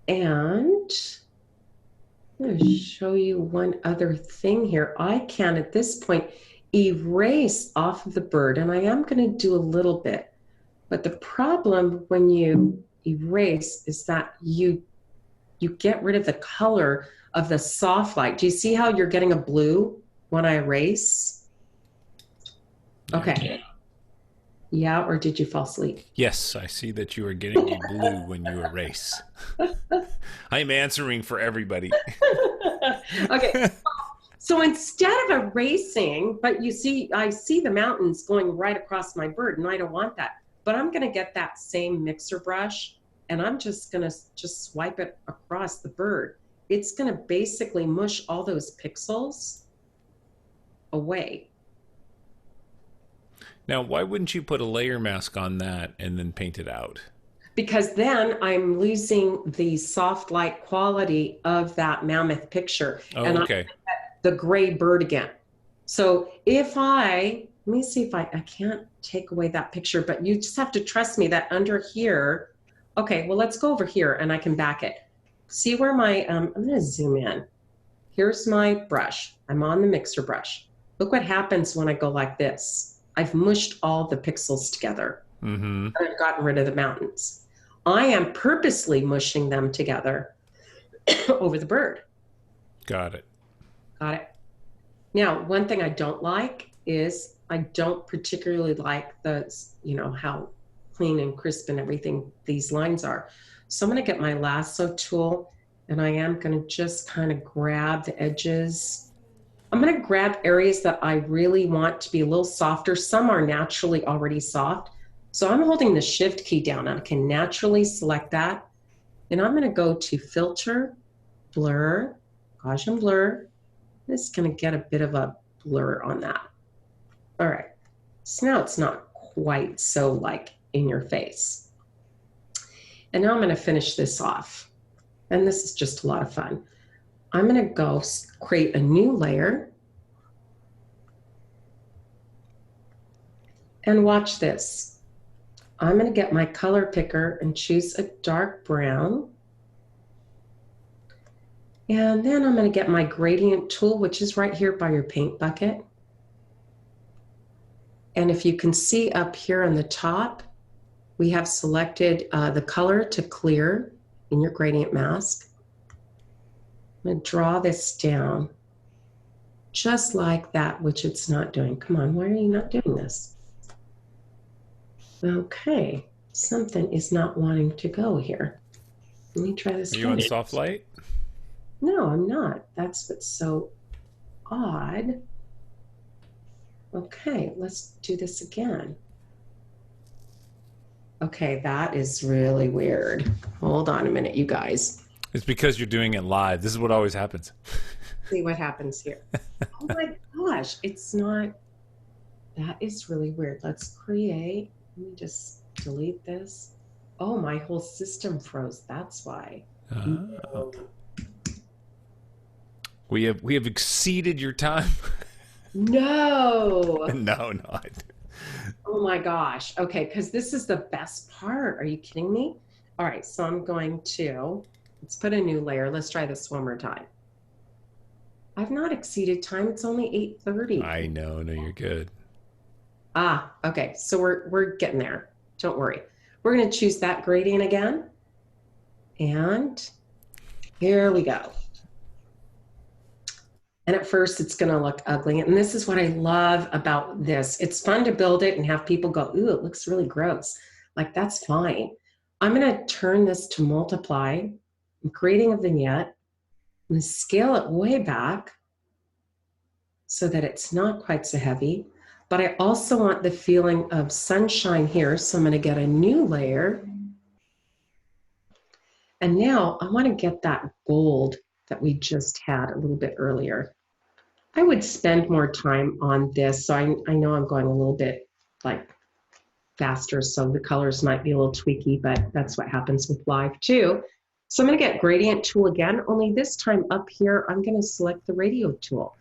And I'm going to show you one other thing here. I can, at this point, erase off of the bird, and I am going to do a little bit. But the problem when you erase is that you get rid of the color of the soft light. Do you see how you're getting a blue when I erase? Okay. Yeah, or did you fall asleep? Yes, I see that you are getting a blue when you erase. I'm answering for everybody. Okay. So instead of erasing, but you see, I see the mountains going right across my bird, and I don't want that. But I'm going to get that same mixer brush, and I'm just going to just swipe it across the bird. It's going to basically mush all those pixels away. Now, why wouldn't you put a layer mask on that and then paint it out? Because then I'm losing the soft light quality of that mammoth picture. Oh, and okay. the gray bird again. So if let me see if I can't take away that picture, but you just have to trust me that under here, okay, well, let's go over here and I can back it. See where my, I'm going to zoom in. Here's my brush. I'm on the mixer brush. Look what happens when I go like this. I've mushed all the pixels together. Mm-hmm. I've gotten rid of the mountains. I am purposely mushing them together over the bird. Got it. Got it. Now, one thing I don't like is I don't particularly like how clean and crisp and everything these lines are. So I'm going to get my lasso tool and I am going to just kind of grab the edges. I'm going to grab areas that I really want to be a little softer. Some are naturally already soft. So I'm holding the shift key down and I can naturally select that. And I'm going to go to filter, blur, Gaussian blur. Just going to get a bit of a blur on that. All right. So now it's not quite so like in your face. And now I'm going to finish this off. And this is just a lot of fun. I'm going to go create a new layer. And watch this. I'm going to get my color picker and choose a dark brown. And then I'm going to get my gradient tool, which is right here by your paint bucket. And if you can see up here on the top, we have selected the color to clear in your gradient mask. I'm going to draw this down just like that, which it's not doing. Come on, why are you not doing this? Okay, something is not wanting to go here. Let me try this. Are you on soft light? No, I'm not. That's what's so odd. Okay, let's do this again. Okay, that is really weird. Hold on a minute, you guys. It's because you're doing it live. This is what always happens. See what happens here. Oh my gosh, it's not. That is really weird. Let's create. Let me just delete this. Oh, my whole system froze. That's why. We have exceeded your time. No. No. Oh my gosh. Okay, because this is the best part. Are you kidding me? All right, so I'm going to, let's put a new layer. Let's try this one more time. I've not exceeded time. It's only 8:30. I know. No, you're good. Ah, okay. So we're getting there. Don't worry. We're going to choose that gradient again. And here we go. And at first it's going to look ugly. And this is what I love about this. It's fun to build it and have people go, ooh, it looks really gross. Like, that's fine. I'm going to turn this to multiply. I'm creating a vignette. I'm going to scale it way back so that it's not quite so heavy. But I also want the feeling of sunshine here. So I'm going to get a new layer. And now I want to get that gold that we just had a little bit earlier. I would spend more time on this. So I know I'm going a little bit like faster, so the colors might be a little tweaky, but that's what happens with live too. So I'm going to get gradient tool again, only this time up here, I'm going to select the radio tool.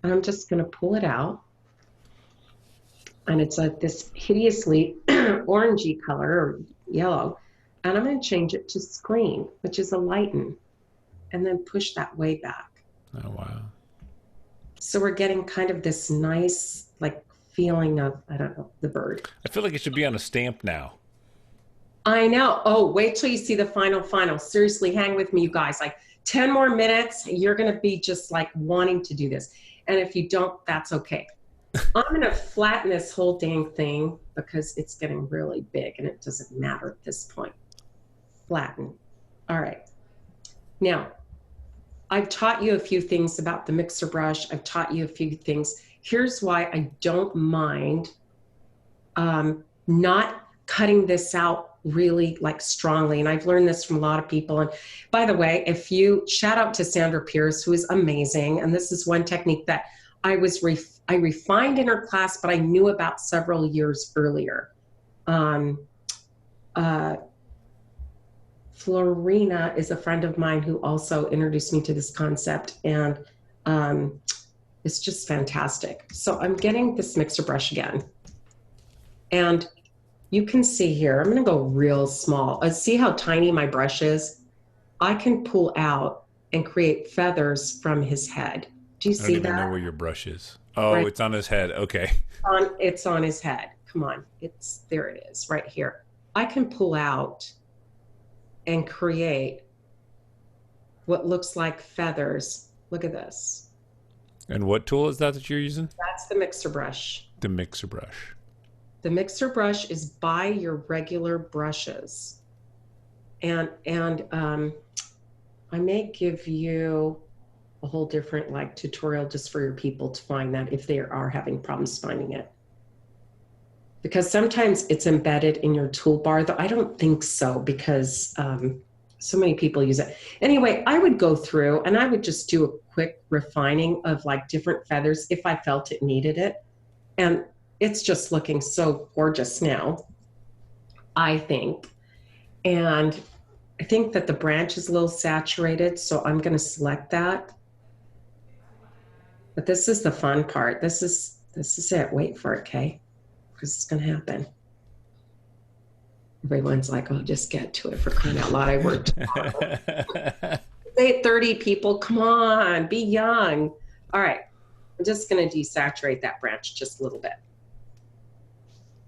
And I'm just going to pull it out. And it's like this hideously orangey color or yellow. And I'm going to change it to screen, which is a lighten, and then push that way back. Oh, wow. So we're getting kind of this nice, like, feeling of, I don't know, the bird. I feel like it should be on a stamp now. I know. Oh, wait till you see the final. Seriously, hang with me, you guys. Like 10 more minutes, you're going to be just like wanting to do this. And if you don't, that's okay. I'm going to flatten this whole dang thing because it's getting really big and it doesn't matter at this point. Flatten. All right. Now, I've taught you a few things about the mixer brush. I've taught you a few things. Here's why I don't mind not cutting this out really like strongly. And I've learned this from a lot of people. And by the way, if you shout out to Sandra Pierce, who is amazing. And this is one technique that I refined in her class, but I knew about several years earlier. Florina is a friend of mine who also introduced me to this concept, and it's just fantastic. So I'm getting this mixer brush again. And you can see here, I'm going to go real small. See how tiny my brush is? I can pull out and create feathers from his head. Do you see that? I don't even know where your brush is. Oh, right. It's on his head. Okay. It's on his head. Come on. There it is right here. I can pull out and create what looks like feathers. Look at this. And what tool is that you're using? That's the mixer brush. The mixer brush. The mixer brush is by your regular brushes. And I may give you a whole different like tutorial just for your people to find that if they are having problems finding it. Because sometimes it's embedded in your toolbar, though I don't think so because so many people use it. Anyway, I would go through and I would just do a quick refining of like different feathers if I felt it needed it. And it's just looking so gorgeous now, I think. And I think that the branch is a little saturated, so I'm going to select that. But this is the fun part. This is it. Wait for it, okay? Because it's going to happen. Everyone's like, oh, just get to it for crying out loud. I worked tomorrow. 8:30 people, come on, be young. All right, I'm just going to desaturate that branch just a little bit.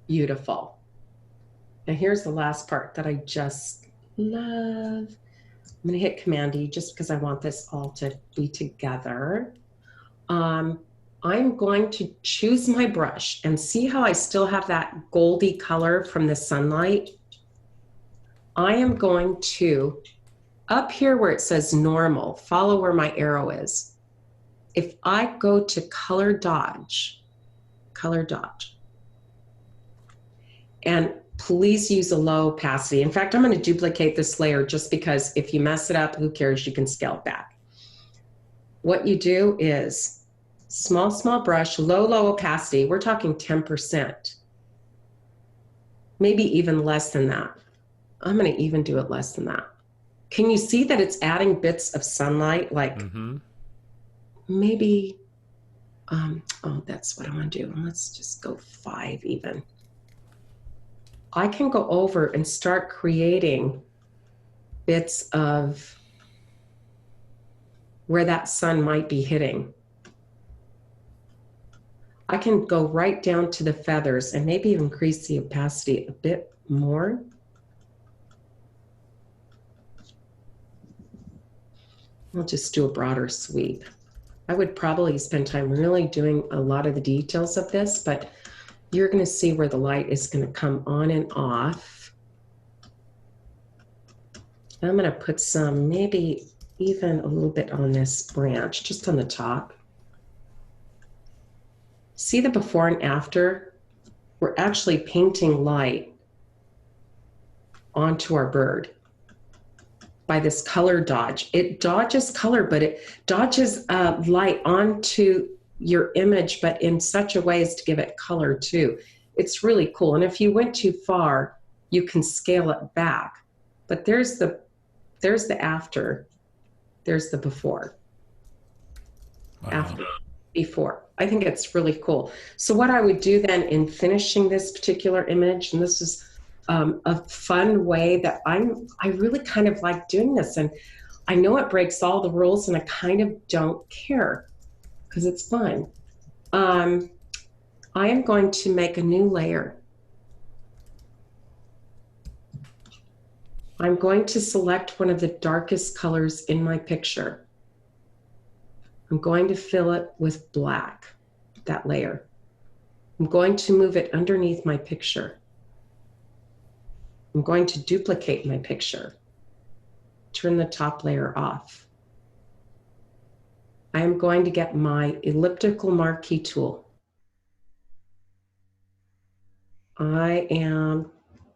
Beautiful. Now here's the last part that I just love. I'm going to hit Command E just because I want this all to be together. I'm going to choose my brush and see how I still have that goldy color from the sunlight. I am going to, up here where it says normal, follow where my arrow is. If I go to color dodge, and please use a low opacity. In fact, I'm going to duplicate this layer just because if you mess it up, who cares? You can scale it back. What you do is small brush, low opacity. We're talking 10%, maybe even less than that. I'm going to even do it less than that. Can you see that it's adding bits of sunlight? Like maybe, oh, that's what I want to do. Let's just go 5 even. I can go over and start creating bits of where that sun might be hitting. I can go right down to the feathers and maybe increase the opacity a bit more. I'll just do a broader sweep. I would probably spend time really doing a lot of the details of this, but you're going to see where the light is going to come on and off. I'm going to put some, maybe even a little bit on this branch, just on the top. See the before and after? We're actually painting light onto our bird by this color dodge. It dodges color, but it dodges light onto your image, but in such a way as to give it color too. It's really cool. And if you went too far, you can scale it back. But there's the after, there's the before. Wow. After, before. I think it's really cool. So what I would do then in finishing this particular image, and this is a fun way that I really kind of like doing this, and I know it breaks all the rules, and I kind of don't care because it's fun. I am going to make a new layer. I'm going to select one of the darkest colors in my picture. I'm going to fill it with black, that layer. I'm going to move it underneath my picture. I'm going to duplicate my picture. Turn the top layer off. I am going to get my elliptical marquee tool. I am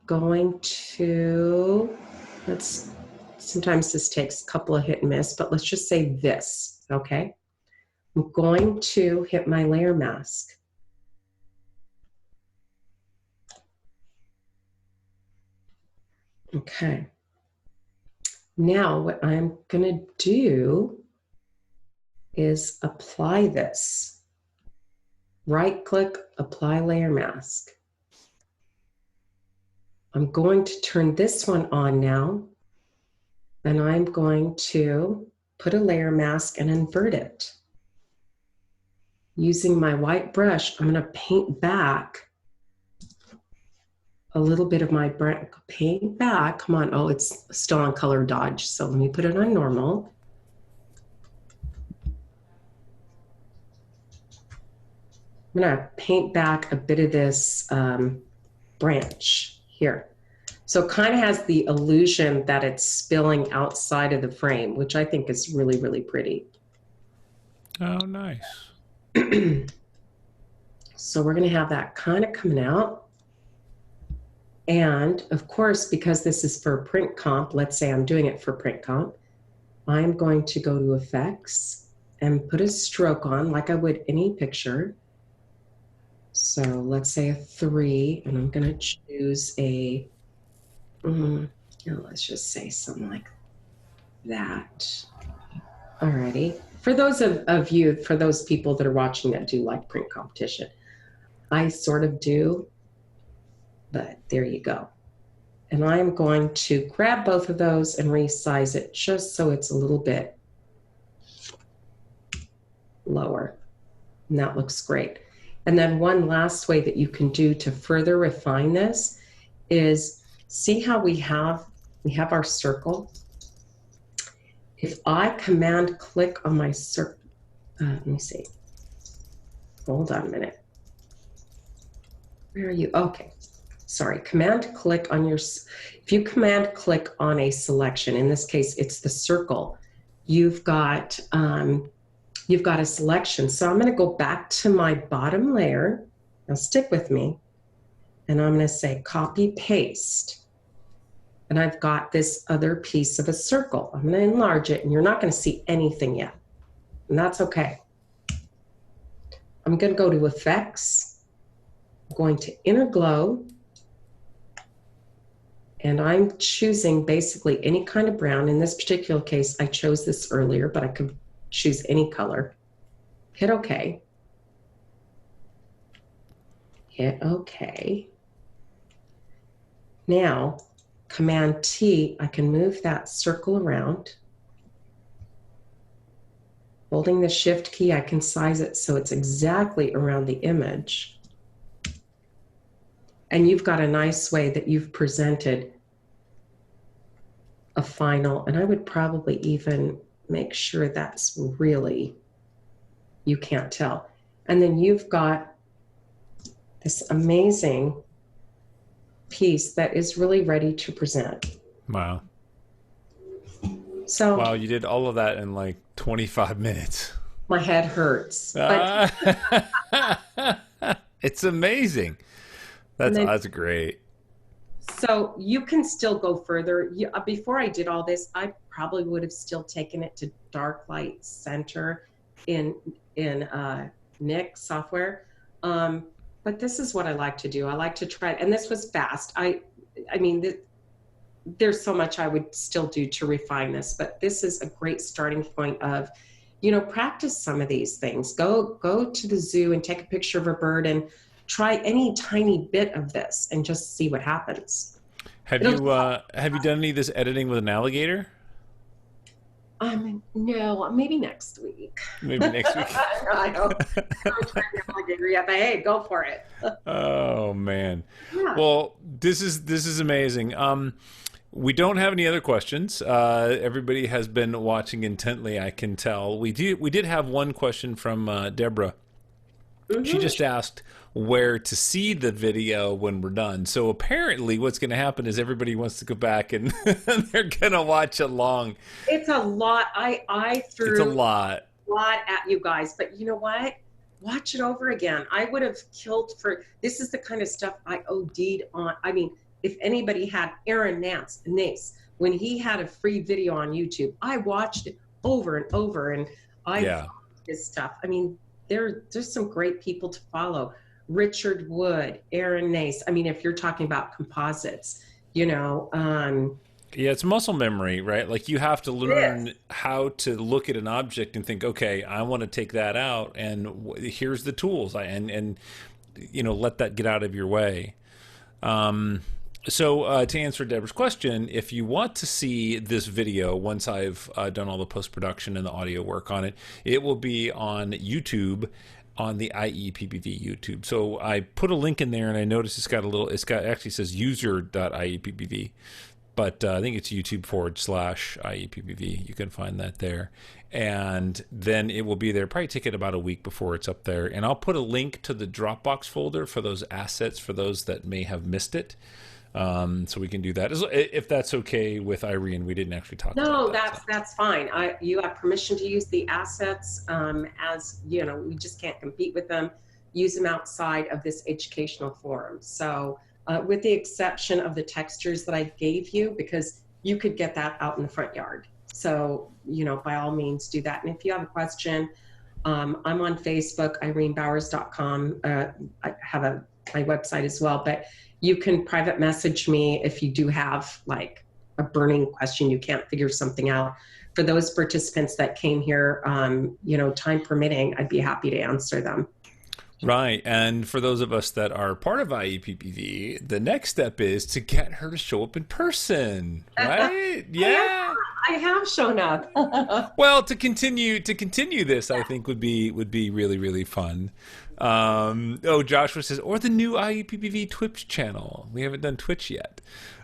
going to, sometimes this takes a couple of hit and miss, but let's just say this, okay? I'm going to hit my layer mask. Okay. Now what I'm going to do is apply this. Right click, apply layer mask. I'm going to turn this one on now, and I'm going to put a layer mask and invert it. Using my white brush, I'm going to paint back a little bit of my paint back. Come on, oh, it's still on color dodge, so let me put it on normal. I'm going to paint back a bit of this branch here. So it kind of has the illusion that it's spilling outside of the frame, which I think is really, really pretty. Oh, nice. So we're going to have that kind of coming out. And of course, because this is for print comp, let's say I'm doing it for print comp, I'm going to go to effects and put a stroke on like I would any picture. So let's say a 3, and I'm going to choose a, let's just say something like that. Alrighty. For those of you, for those people that are watching that do like print competition, I sort of do, but there you go. And I'm going to grab both of those and resize it just so it's a little bit lower. And that looks great. And then one last way that you can do to further refine this is, see how we have our circle? If I command click on my circle, let me see. Hold on a minute. Where are you? Okay. Sorry, command click on your, if you command click on a selection, in this case, it's the circle, you've got a selection. So I'm going to go back to my bottom layer. Now stick with me. And I'm going to say copy paste. And I've got this other piece of a circle. I'm going to enlarge it, and you're not going to see anything yet. And that's okay. I'm going to go to effects. I'm going to inner glow. And I'm choosing basically any kind of brown. In this particular case, I chose this earlier, but I could choose any color. Hit OK. Hit OK. Now, Command T, I can move that circle around. Holding the Shift key, I can size it so it's exactly around the image. And you've got a nice way that you've presented a final, and I would probably even make sure that's really, you can't tell. And then you've got this amazing piece that is really ready to present. Wow. So Wow, you did all of that in like 25 minutes. my head hurts. But It's amazing. That's great. so you can still go further. Before I did all this, I probably would have still taken it to dark light center in Nick software. But this is what I like to do. I like to try, and this was fast. I mean, there's so much I would still do to refine this, but this is a great starting point of, practice some of these things. Go to the zoo and take a picture of a bird and try any tiny bit of this and just see what happens. Have you done any of this editing with an alligator? No, maybe next week. Maybe next week. I don't try the alligator yet, but hey, go for it. Oh man. Yeah. Well, this is amazing. We don't have any other questions. Everybody has been watching intently, I can tell. We did have one question from Deborah. Mm-hmm. She just asked where to see the video when we're done. So apparently what's going to happen is everybody wants to go back and they're going to watch along. It's a lot. I threw it's a lot at you guys, but you know what? Watch it over again. I would have killed for, this is the kind of stuff I OD'd on. I mean, if anybody had Iren Nace, when he had a free video on YouTube, I watched it over and over, and I followed his stuff. I mean, there's some great people to follow. Richard Wood, Iren Nace. I mean, if you're talking about composites, yeah, it's muscle memory, right? Like you have to learn how to look at an object and think, okay, I want to take that out, and here's the tools, and let that get out of your way. So to answer Deborah's question, if you want to see this video, once I've done all the post-production and the audio work on it, it will be on YouTube, on the IEPPV YouTube. So I put a link in there, and I noticed actually says user.IEPPV, but I think it's YouTube/IEPPV. You can find that there. And then it will be there. Probably take it about a week before it's up there. And I'll put a link to the Dropbox folder for those assets for those that may have missed it. So we can do that if that's okay with Irene. We didn't actually talk about that. No, that's fine. You have permission to use the assets. As we just can't compete with them. Use them outside of this educational forum. So with the exception of the textures that I gave you, because you could get that out in the front yard. So by all means do that. And if you have a question, I'm on Facebook, irenebowers.com. I have my website as well, but you can private message me if you do have like a burning question, you can't figure something out. For those participants that came here, time permitting, I'd be happy to answer them. Right. And for those of us that are part of IEPPV, the next step is to get her to show up in person, right? Yeah. I have shown up. Well, to continue this, I think would be really, really fun. Joshua says, or the new IEPPV Twitch channel. We haven't done Twitch yet.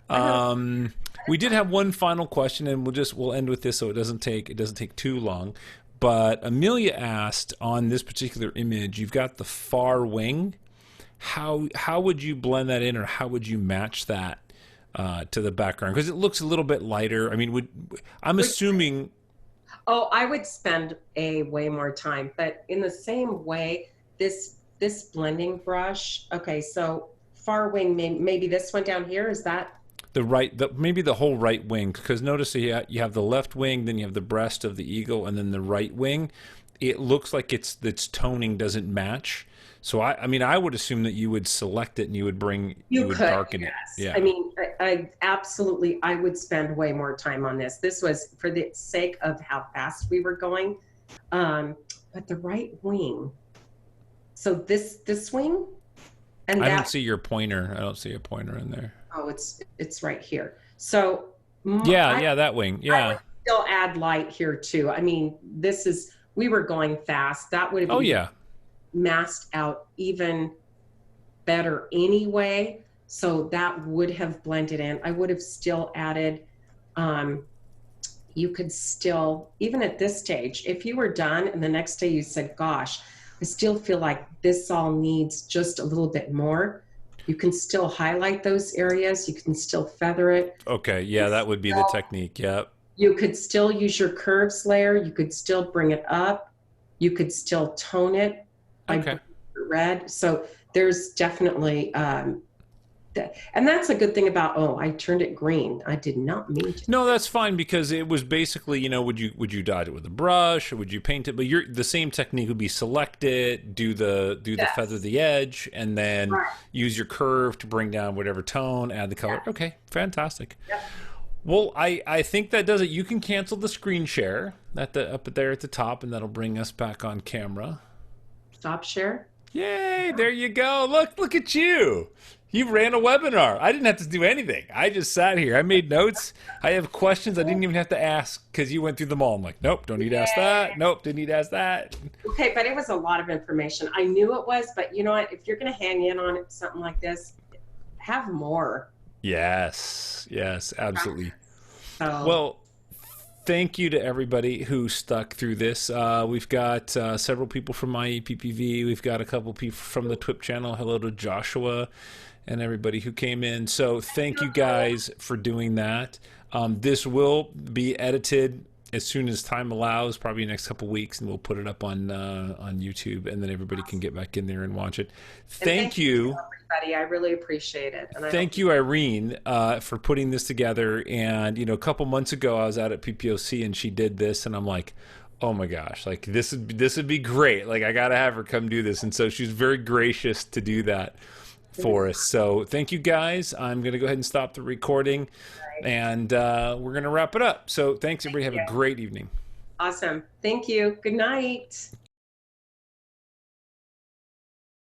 We did have one final question, and we'll end with this so it doesn't take too long. But Amelia asked, on this particular image, you've got the far wing. How would you blend that in, or how would you match that to the background? Because it looks a little bit lighter. I mean, I'm assuming. Oh, I would spend way more time, but in the same way, this blending brush. Okay, so far wing, maybe this one down here, is that? Maybe the whole right wing, because notice you have the left wing, then you have the breast of the eagle, and then the right wing. It looks like its toning doesn't match. So I would assume that you would select it and you would darken it. Yeah. I mean, I absolutely, I would spend way more time on this. This was for the sake of how fast we were going. But the right wing. So this wing, and I don't see your pointer. I don't see a pointer in there. Oh, it's right here. So Yeah, that wing. I would Yeah. still add light here too. I mean, we were going fast. That would have Oh, even yeah. masked out even better anyway. So that would have blended in. I would have still added, you could still, even at this stage, if you were done and the next day you said, gosh, I still feel like this all needs just a little bit more, you can still highlight those areas. You can still feather it. Okay. Yeah, that would be the technique. Yep. You could still use your curves layer. You could still bring it up. You could still tone it by Okay. red. So there's definitely, and that's a good thing about, oh, I turned it green. I did not mean to. No, that's fine because it was basically, would you dot it with a brush or would you paint it? But the same technique would be select it, do the Yes. feather the edge, and then Right. use your curve to bring down whatever tone, add the color. Yeah. Okay, fantastic. Yep. Well, I think that does it. You can cancel the screen share up there at the top, and that'll bring us back on camera. Stop share. Yay! There you go. Look at you. You ran a webinar. I didn't have to do anything. I just sat here. I made notes. I have questions I didn't even have to ask because you went through them all. I'm like, nope, don't need to ask that. Nope, didn't need to ask that. Okay, but it was a lot of information. I knew it was, but you know what? If you're going to hang in on it, something like this, have more. Yes, absolutely. So, Well, thank you to everybody who stuck through this. We've got several people from IEPPV. We've got a couple people from the TWIP channel. Hello to Joshua and everybody who came in. So thank you guys for doing that. This will be edited as soon as time allows, probably next couple weeks, and we'll put it up on YouTube, and then everybody can get back in there and watch it. Thank you. everybody. I really appreciate it. And Thank you, Irene, for putting this together. And, a couple months ago, I was out at PPOC and she did this, and I'm like, oh my gosh, like this would be great. Like I got to have her come do this. And so she's very gracious to do that for us. So thank you guys. I'm going to go ahead and stop the recording and we're going to wrap it up. So thanks everybody. Have a great evening. Awesome. Thank you. Good night.